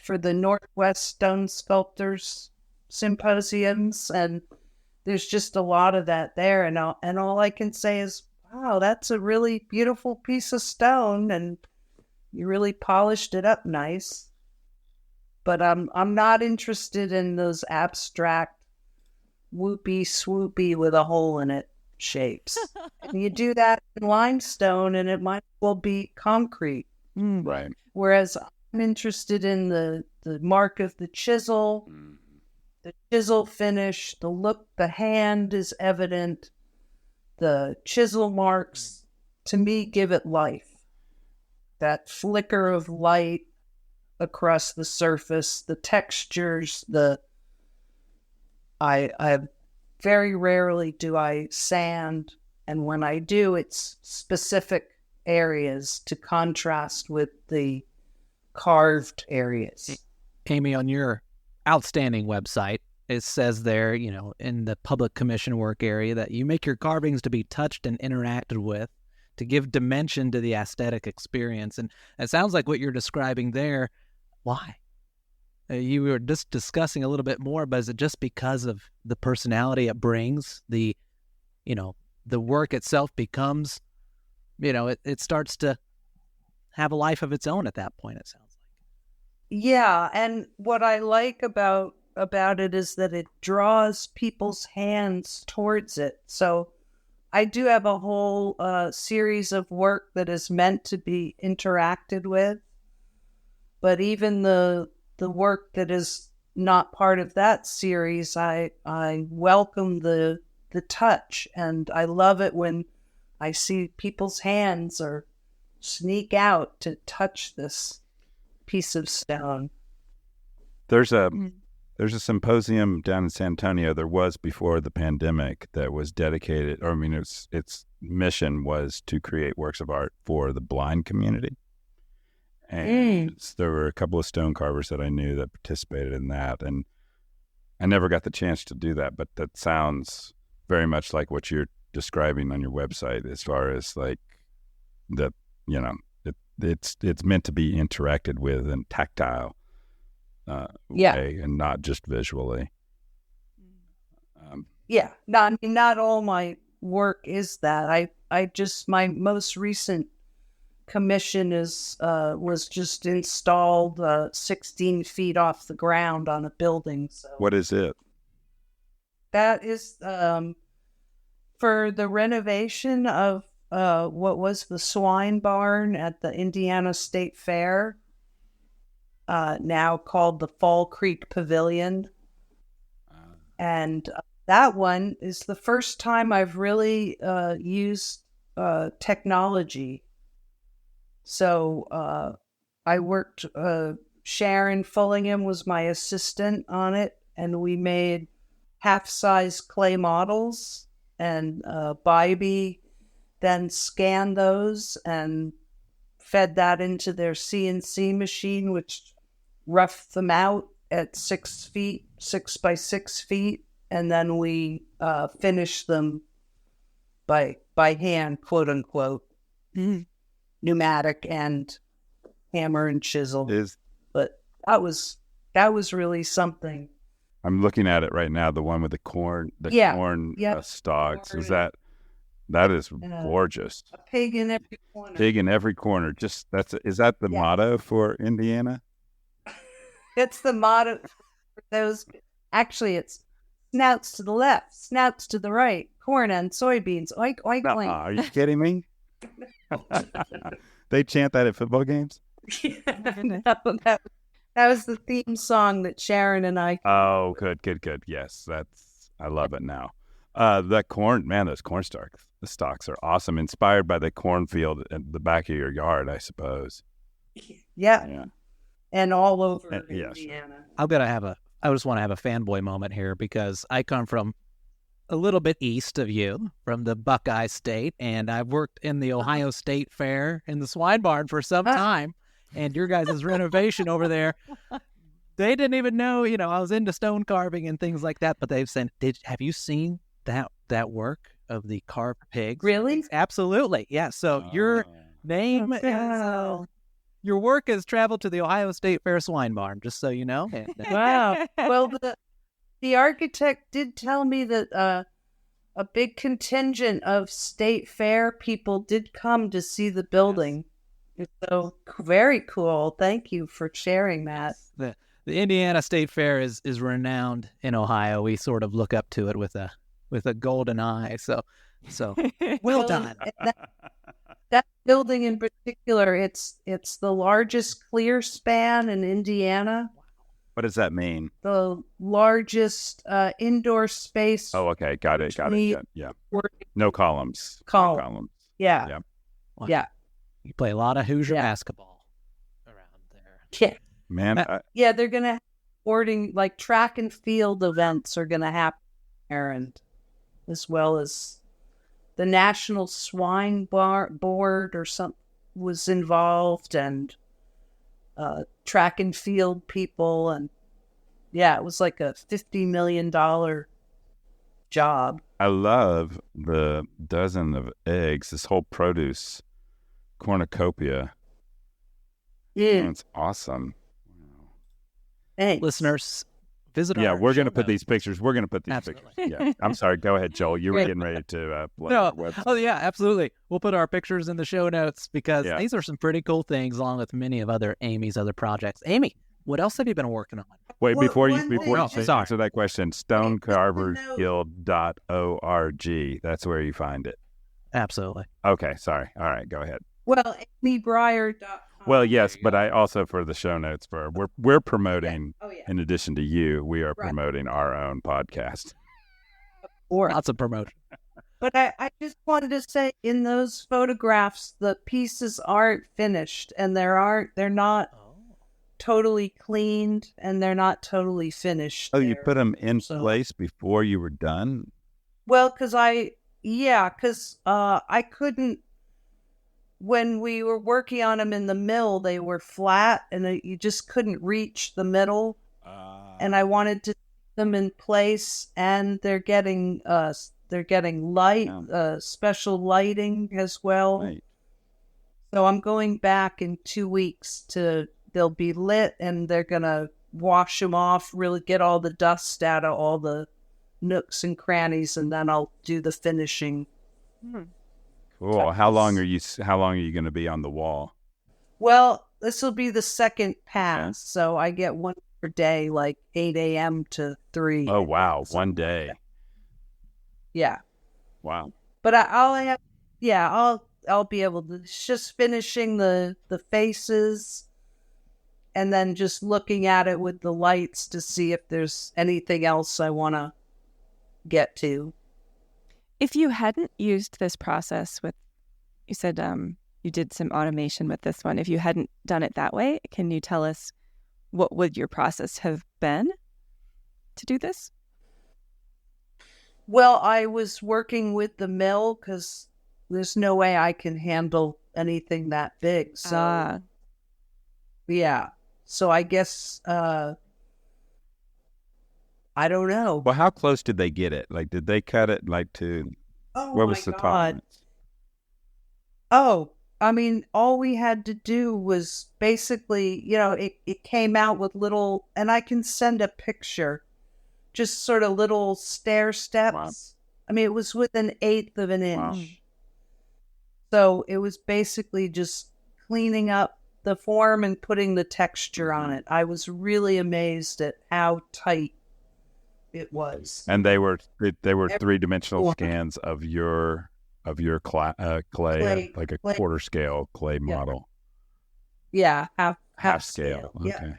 for the Northwest Stone Sculptors Symposiums, and there's just a lot of that there. And all I can say is, wow, that's a really beautiful piece of stone, and you really polished it up nice. But I'm not interested in those abstract whoopy swoopy with a hole in it shapes. And you do that in limestone, and it might well be concrete. Right. Whereas I'm interested in the mark of the chisel, the chisel finish, the look, the hand is evident. The chisel marks, to me, give it life. That flicker of light across the surface, the textures, I very rarely do I sand, and when I do, it's specific areas to contrast with the carved areas. Amy, on your outstanding website, it says there, in the public commission work area, that you make your carvings to be touched and interacted with, to give dimension to the aesthetic experience. And it sounds like what you're describing there. Why? You were just discussing a little bit more, but is it just because of the personality it brings? The work itself becomes, it starts to have a life of its own at that point, it sounds like. Yeah, and what I like about it is that it draws people's hands towards it. So I do have a whole series of work that is meant to be interacted with, but even the work that is not part of that series, I welcome the touch, and I love it when I see people's hands or sneak out to touch this piece of stone. There's a symposium down in San Antonio. There was before the pandemic that was dedicated. Its mission was to create works of art for the blind community. And there were a couple of stone carvers that I knew that participated in that. And I never got the chance to do that, but that sounds very much like what you're describing on your website, as far as like the, it's meant to be interacted with and tactile way, and not just visually. Not all my work is that. My most recent commission was just installed 16 feet off the ground on a building. So what is it? That is for the renovation of what was the swine barn at the Indiana State Fair, now called the Fall Creek Pavilion. And that one is the first time I've really used technology. So I worked, Sharon Fullingham was my assistant on it, and we made half-size clay models, and Bybee then scanned those and fed that into their CNC machine, which roughed them out at 6 feet, 6 by 6 feet, and then we finished them by hand, quote unquote. Pneumatic and hammer and chisel. But that was really something. I'm looking at it right now, the one with the corn stalks. Is that That is gorgeous. A pig in every corner. Pig in every corner. Is that the motto for Indiana? It's the motto for those. Actually, it's snouts to the left, snouts to the right, corn and soybeans. Oink, oink, oink. Are you kidding me? They chant that at football games? No, that was the theme song that Sharon and I. Oh, good. Yes, I love it now. That corn, man, those corn stalks. The stalks are awesome. Inspired by the cornfield at the back of your yard, I suppose. Yeah. And all over Indiana. Sure. I just want to have a fanboy moment here because I come from a little bit east of you, from the Buckeye State, and I've worked in the Ohio State Fair in the swine barn for some time. And your guys' renovation over there, they didn't even know, I was into stone carving and things like that. But they've said, have you seen that work of the carved pigs? Really? Absolutely. Yeah. So your name, your work has traveled to the Ohio State Fair swine barn, just so you know. Wow. Well, the architect did tell me that a big contingent of state fair people did come to see the building. Yes. So very cool. Thank you for sharing that. The Indiana State Fair is renowned in Ohio. We sort of look up to it with a golden eye. So well done. That building in particular, it's the largest clear span in Indiana. What does that mean? The largest indoor space. Oh, okay. Got it. Yeah. No columns. Columns. No columns. Yeah. Wow. Yeah. You play a lot of Hoosier basketball around there. Yeah. Man. They're going to sporting, like track and field events are going to happen there, and as well as the National Swine Board or something was involved, and track and field people, and it was like a $50 million job. I love the dozen of eggs, this whole produce cornucopia. Yeah. It's awesome. Thanks. Listeners, visit our we're going to show put notes. these pictures. We're going to put these Absolutely. pictures. Yeah. I'm sorry. Go ahead, Joel. You were getting ready to plug our website. Oh, yeah, absolutely. We'll put our pictures in the show notes because Yeah. these are some pretty cool things along with many of Amy's other projects. Amy, what else have you been working on? Wait, before you sorry. answer that question, stonecarversguild.org. That's where you find it. Absolutely. Okay, sorry. All right, go ahead. Well, AmyBrier.com. Well, yes, but I also for the show notes we're promoting. Oh, yeah. In addition to you, we are promoting our own podcast. Lots of promotion. But I just wanted to say, in those photographs, the pieces aren't finished, and they're not totally cleaned, and they're not totally finished. Oh, you put them in place before you were done? Well, because I couldn't. When we were working on them in the mill, they were flat, and you just couldn't reach the middle. And I wanted to keep them in place, and they're getting light, special lighting as well. Right. So I'm going back in 2 weeks they'll be lit, and they're gonna wash them off, really get all the dust out of all the nooks and crannies, and then I'll do the finishing. Cool. How long are you going to be on the wall? Well, this will be the second pass, so I get one per day, like 8 a.m. to 3. Oh wow, one day. Yeah. Wow. But I'll be able to just finishing the faces, and then just looking at it with the lights to see if there's anything else I want to get to. If you hadn't used this process you said you did some automation with this one. If you hadn't done it that way, can you tell us what would your process have been to do this? Well, I was working with the mill because there's no way I can handle anything that big. So, yeah. So I guess, I don't know. Well, how close did they get it? Like, did they cut it to, what was the tolerance? Oh, I mean, all we had to do was basically, it came out with little, and I can send a picture, just sort of little stair steps. Wow. I mean, it was with 1/8 of an inch. So it was basically just cleaning up the form and putting the texture on it. I was really amazed at how tight it was. And they were three-dimensional form. scans of your clay, like a Clay. quarter scale clay model. Yeah, Half scale. Yeah. Okay.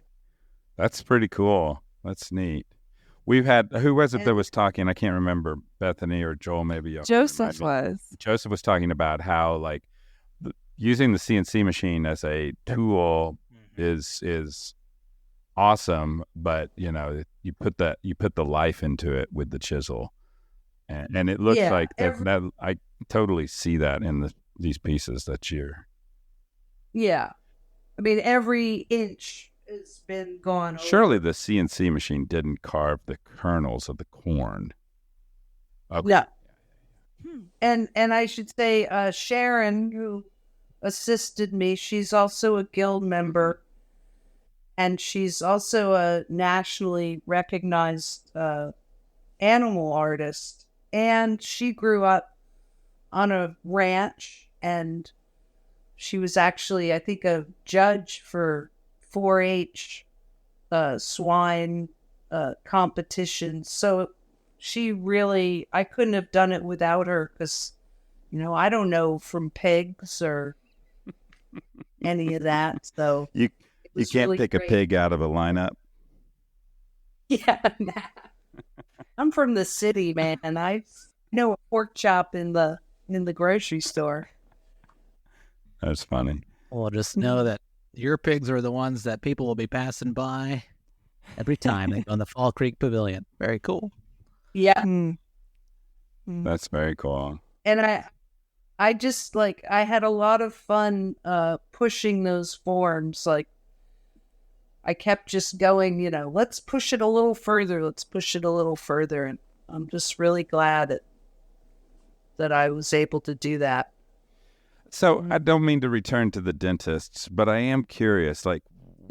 That's pretty cool. That's neat. We've had, who was it that was talking? I can't remember, Bethany or Joel, maybe. Y'all can Joseph remind me. was. Joseph was talking about how, like, using the CNC machine as a tool is awesome, but you put the life into it with the chisel, and it looks like that. I totally see that in these pieces that you're. Yeah, I mean every inch has been gone over. Surely the CNC machine didn't carve the kernels of the corn. Okay. No. And I should say Sharon, who assisted me, she's also a guild member, and she's also a nationally recognized animal artist. And she grew up on a ranch, and she was actually, I think, a judge for 4-H swine competition. So she really, I couldn't have done it without her, because, I don't know from pigs or any of that. So you can't really pick great. a pig out of a lineup. Yeah, I'm from the city, man, and I know a pork chop in the grocery store. That's funny. Well, just know that your pigs are the ones that people will be passing by every time they go in the Fall Creek Pavilion. Very cool. Yeah. That's very cool. And I just, I had a lot of fun pushing those forms. Like, I kept just going, let's push it a little further. Let's push it a little further. And I'm just really glad that I was able to do that. So I don't mean to return to the dentists, but I am curious, like,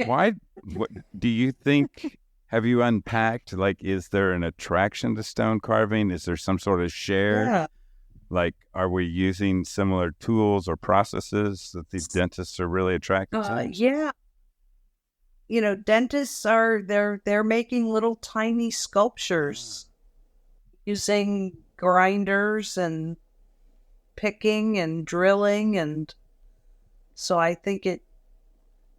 why, what do you think, have you unpacked, like, is there an attraction to stone carving? Is there some sort of share? Yeah. Like, are we using similar tools or processes that these dentists are really attracted to? Yeah. Dentists they're making little tiny sculptures using grinders and picking and drilling, and so I think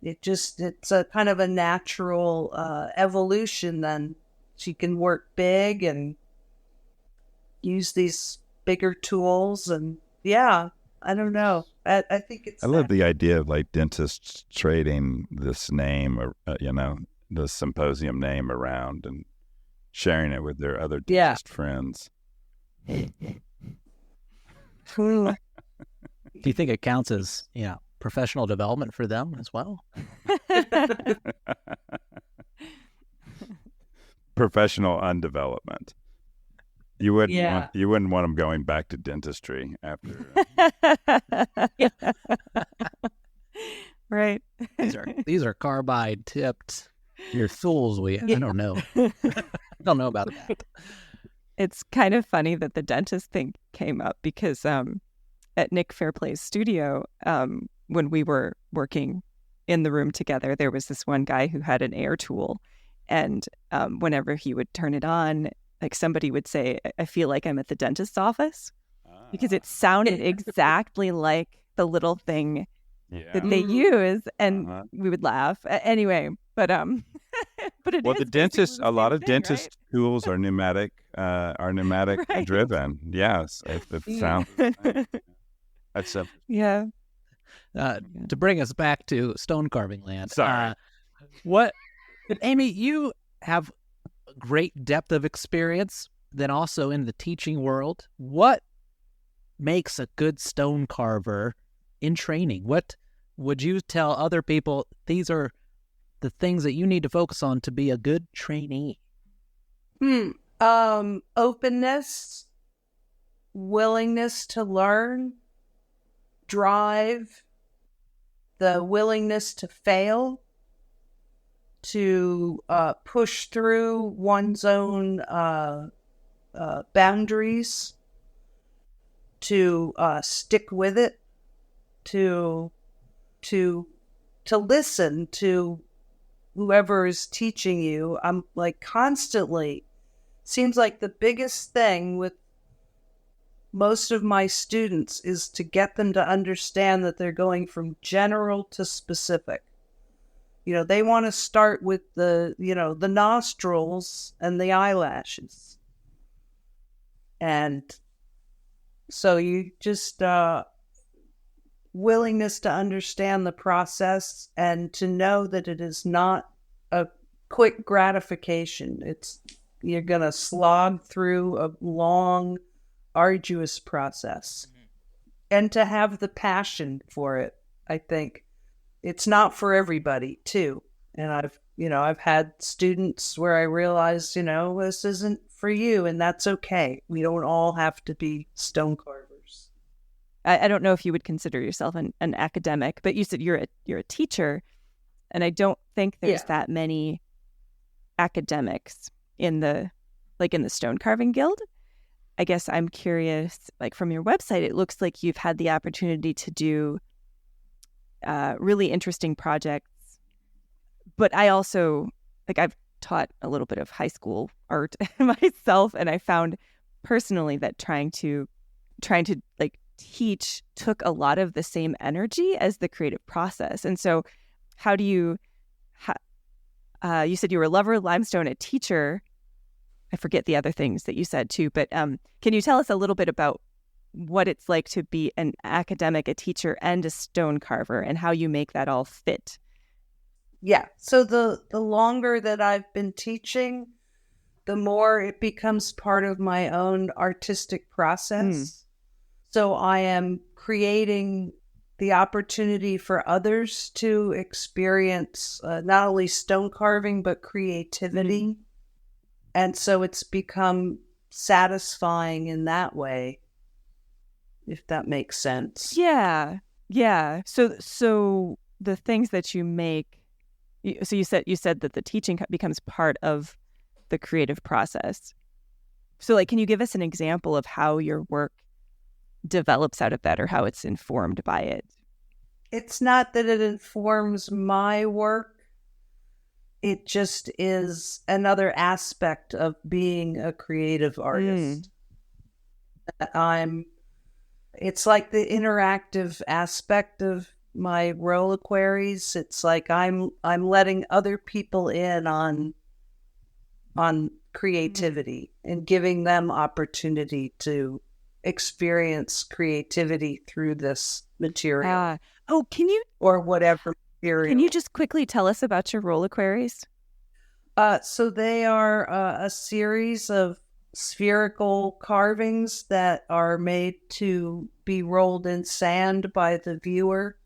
it's a kind of a natural evolution. Then she can work big and use these bigger tools, and yeah, I don't know. I think it's. I love the idea of like dentists trading this name, or the symposium name around and sharing it with their other dentist friends. Do you think it counts as professional development for them as well? Professional undevelopment. You wouldn't want them going back to dentistry after. Right. These are carbide tipped. Your tools. I don't know. I don't know about that. It's kind of funny that the dentist thing came up because at Nick Fairplay's studio, when we were working in the room together, there was this one guy who had an air tool, and whenever he would turn it on, like somebody would say, "I feel like I'm at the dentist's office," because it sounded exactly like the little thing that they use, and we would laugh anyway. But but it well, is the dentist. basically the A lot same of thing, dentist right? tools are pneumatic. Right. Driven. Yes, if it sounds. That's a. Yeah. To bring us back to stone carving land. Sorry. Amy, you have a great depth of experience, then also in the teaching world. What makes a good stone carver in training? What would you tell other people? These are the things that you need to focus on to be a good trainee. Openness, willingness to learn, drive, the willingness to fail, to push through one's own boundaries, to stick with it, to listen to whoever is teaching you. I'm like constantly, seems like the biggest thing with most of my students is to get them to understand that they're going from general to specific. They want to start with the nostrils and the eyelashes. And so you just, willingness to understand the process and to know that it is not a quick gratification. You're going to slog through a long, arduous process. And to have the passion for it, I think. It's not for everybody, too. And I've had students where I realized, this isn't for you, and that's okay. We don't all have to be stone carvers. I don't know if you would consider yourself an academic, but you said you're a teacher, and I don't think there's that many academics in the stone carving guild. I guess I'm curious, like from your website, it looks like you've had the opportunity to do really interesting projects. But I also, I've taught a little bit of high school art myself, and I found personally that trying to teach took a lot of the same energy as the creative process. And so how do you said you were a lover of limestone, a teacher. I forget the other things that you said too, but can you tell us a little bit about what it's like to be an academic, a teacher, and a stone carver, and how you make that all fit? Yeah. So the longer that I've been teaching, the more it becomes part of my own artistic process. So I am creating the opportunity for others to experience not only stone carving, but creativity. And so it's become satisfying in that way, if that makes sense. Yeah. So the things that you make, so you said that the teaching becomes part of the creative process. So can you give us an example of how your work develops out of that, or how it's informed by it? It's not that it informs my work. It just is another aspect of being a creative artist. It's like the interactive aspect of my reliquaries. It's like I'm letting other people in on creativity and giving them opportunity to experience creativity through this material. Can you, or whatever material. Can you just quickly tell us about your reliquaries? So they are a series of spherical carvings that are made to be rolled in sand by the viewer.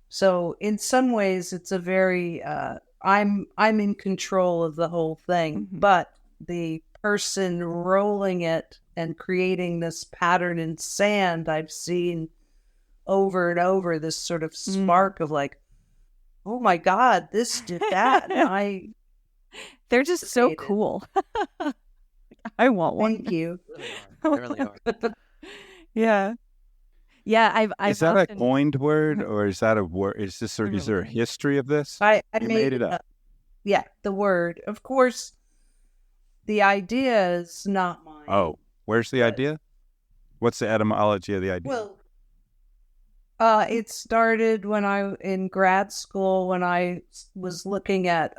So in some ways, it's a very I'm in control of the whole thing, but the person rolling it and creating this pattern in sand, I've seen over and over this sort of spark of oh my God, this did that. And they're just so cool. I want one. Thank you. They really are. Yeah. I've is that a coined word, or is that a word? Is there a history of this? I You made it up. Yeah, the word. Of course, the idea is not mine. Oh, where's the idea? What's the etymology of the idea? Well, it started in grad school when I was looking at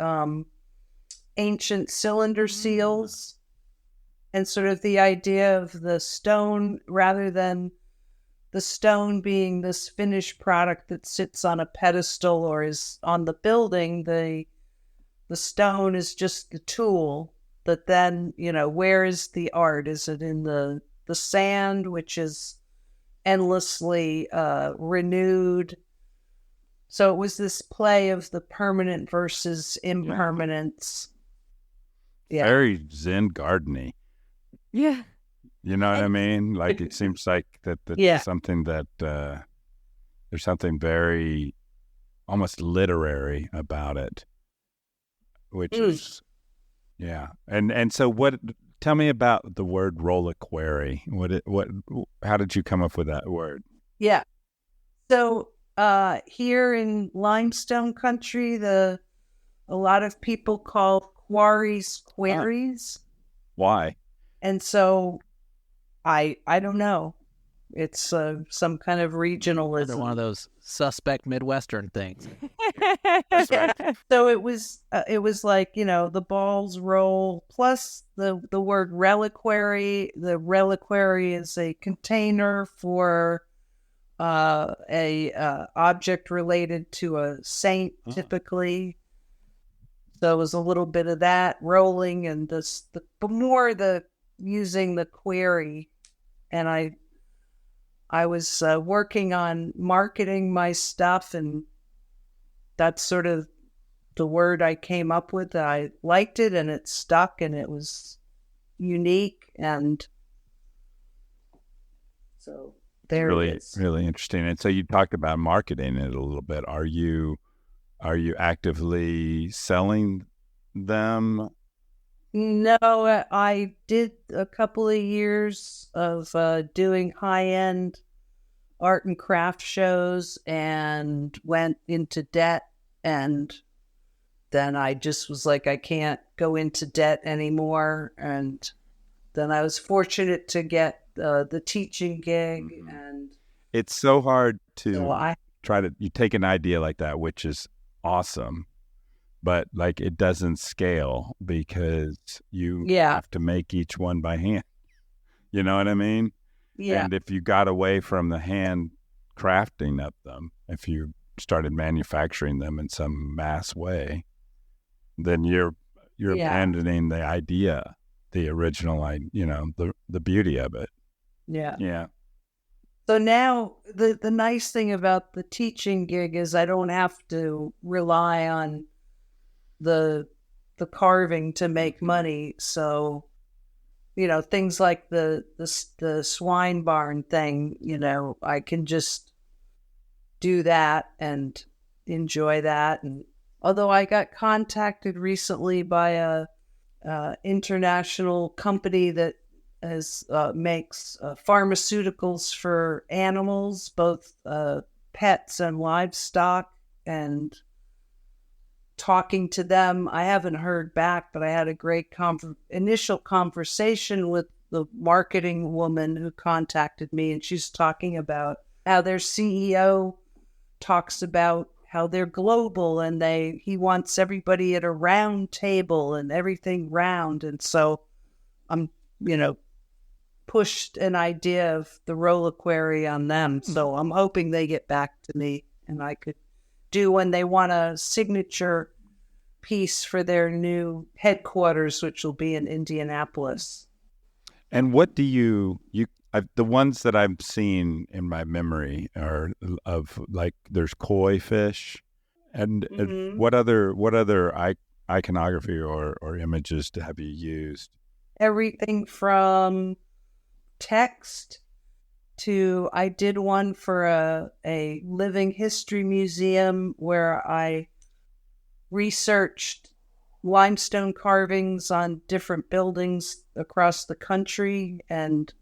ancient cylinder seals, and sort of the idea of the stone, rather than the stone being this finished product that sits on a pedestal or is on the building, the stone is just the tool that then, where is the art? Is it in the sand, which is endlessly renewed? So it was this play of the permanent versus impermanence. Yeah. Very Zen garden-y. Yeah. You know what I mean? Like, it seems like that's something that there's something very almost literary about it, which is, yeah. And so tell me about the word reliquary. How did you come up with that word? Yeah. So here in limestone country, a lot of people call quarries quarries. Why? And so I don't know. It's some kind of regionalism. Another one of those suspect Midwestern things. That's right. So it was like, the balls roll plus the word reliquary. The reliquary is a container for a object related to a saint, typically. So it was a little bit of that rolling, and the more the using the query, and I was working on marketing my stuff, and that's sort of the word I came up with. I liked it, and it stuck, and it was unique, and so there Really, it is. really interesting. And so you talked about marketing it a little bit. Are you actively selling them? No, I did a couple of years of doing high-end art and craft shows and went into debt. And then I just was like, I can't go into debt anymore. And then I was fortunate to get the teaching gig. And It's so hard to so you take an idea like that, which is awesome, but like it doesn't scale because you have to make each one by hand. You know what I mean? Yeah. And if you got away from the hand crafting of them, if you started manufacturing them in some mass way, then you're abandoning the idea, the original, the beauty of it. Yeah. Yeah. So now the nice thing about the teaching gig is I don't have to rely on the carving to make money. So, things like the swine barn thing, I can just do that and enjoy that. And although I got contacted recently by a international company that makes pharmaceuticals for animals, both pets and livestock, and talking to them, I haven't heard back, but I had a great initial conversation with the marketing woman who contacted me, and she's talking about how their CEO talks about how they're global and he wants everybody at a round table and everything round. And so I'm, pushed an idea of the reliquary on them. So I'm hoping they get back to me and I could do when they want a signature piece for their new headquarters, which will be in Indianapolis. And what do the ones that I've seen in my memory are of like there's koi fish, and what other iconography or images have you used? Everything from text to I did one for a living history museum where I researched limestone carvings on different buildings across the country and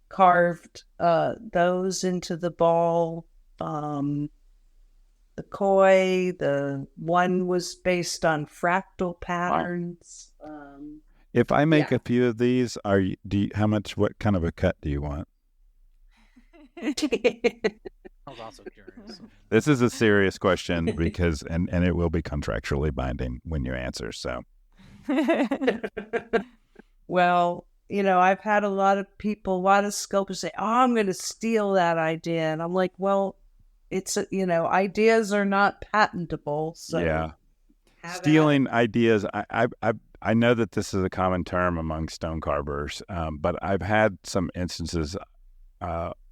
carved those into the ball. The koi, the one was based on fractal patterns. If I make a few of these, what kind of a cut do you want? I was also curious. This is a serious question because, and it will be contractually binding when you answer. So, well, I've had a lot of sculptors say, "Oh, I'm going to steal that idea," and I'm like, "Well, it's ideas are not patentable." So yeah, stealing ideas. I know that this is a common term among stone carvers, but I've had some instances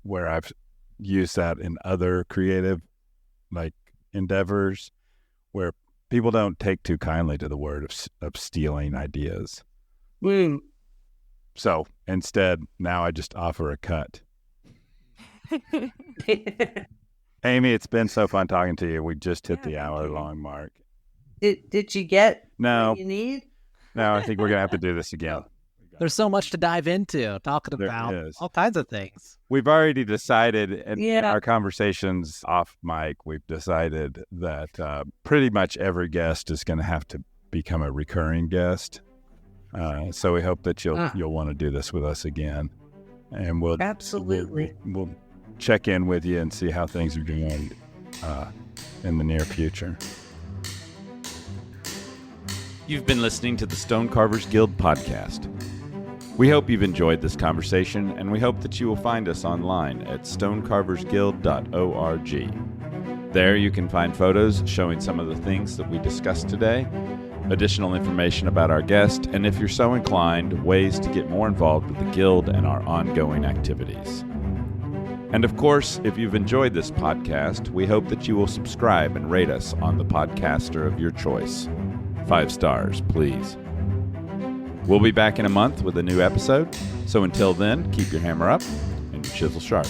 where I've used that in other creative endeavors where people don't take too kindly to the word of stealing ideas. So instead, now I just offer a cut. Amy, it's been so fun talking to you. We just hit the hour-long mark. Did you get what you need? No, I think we're going to have to do this again. There's so much to dive into, talking There about is. all kinds of things. We've already decided in Yeah. our conversations off mic, we've decided that pretty much every guest is going to have to become a recurring guest. So we hope that you'll want to do this with us again. And we'll Absolutely. we'll check in with you and see how things are going in the near future. You've been listening to the Stone Carvers Guild podcast. We hope you've enjoyed this conversation, and we hope that you will find us online at stonecarversguild.org. There you can find photos showing some of the things that we discussed today, additional information about our guest, and if you're so inclined, ways to get more involved with the Guild and our ongoing activities. And of course, if you've enjoyed this podcast, we hope that you will subscribe and rate us on the podcaster of your choice. 5 stars, please. We'll be back in a month with a new episode, so until then, keep your hammer up and your chisel sharp.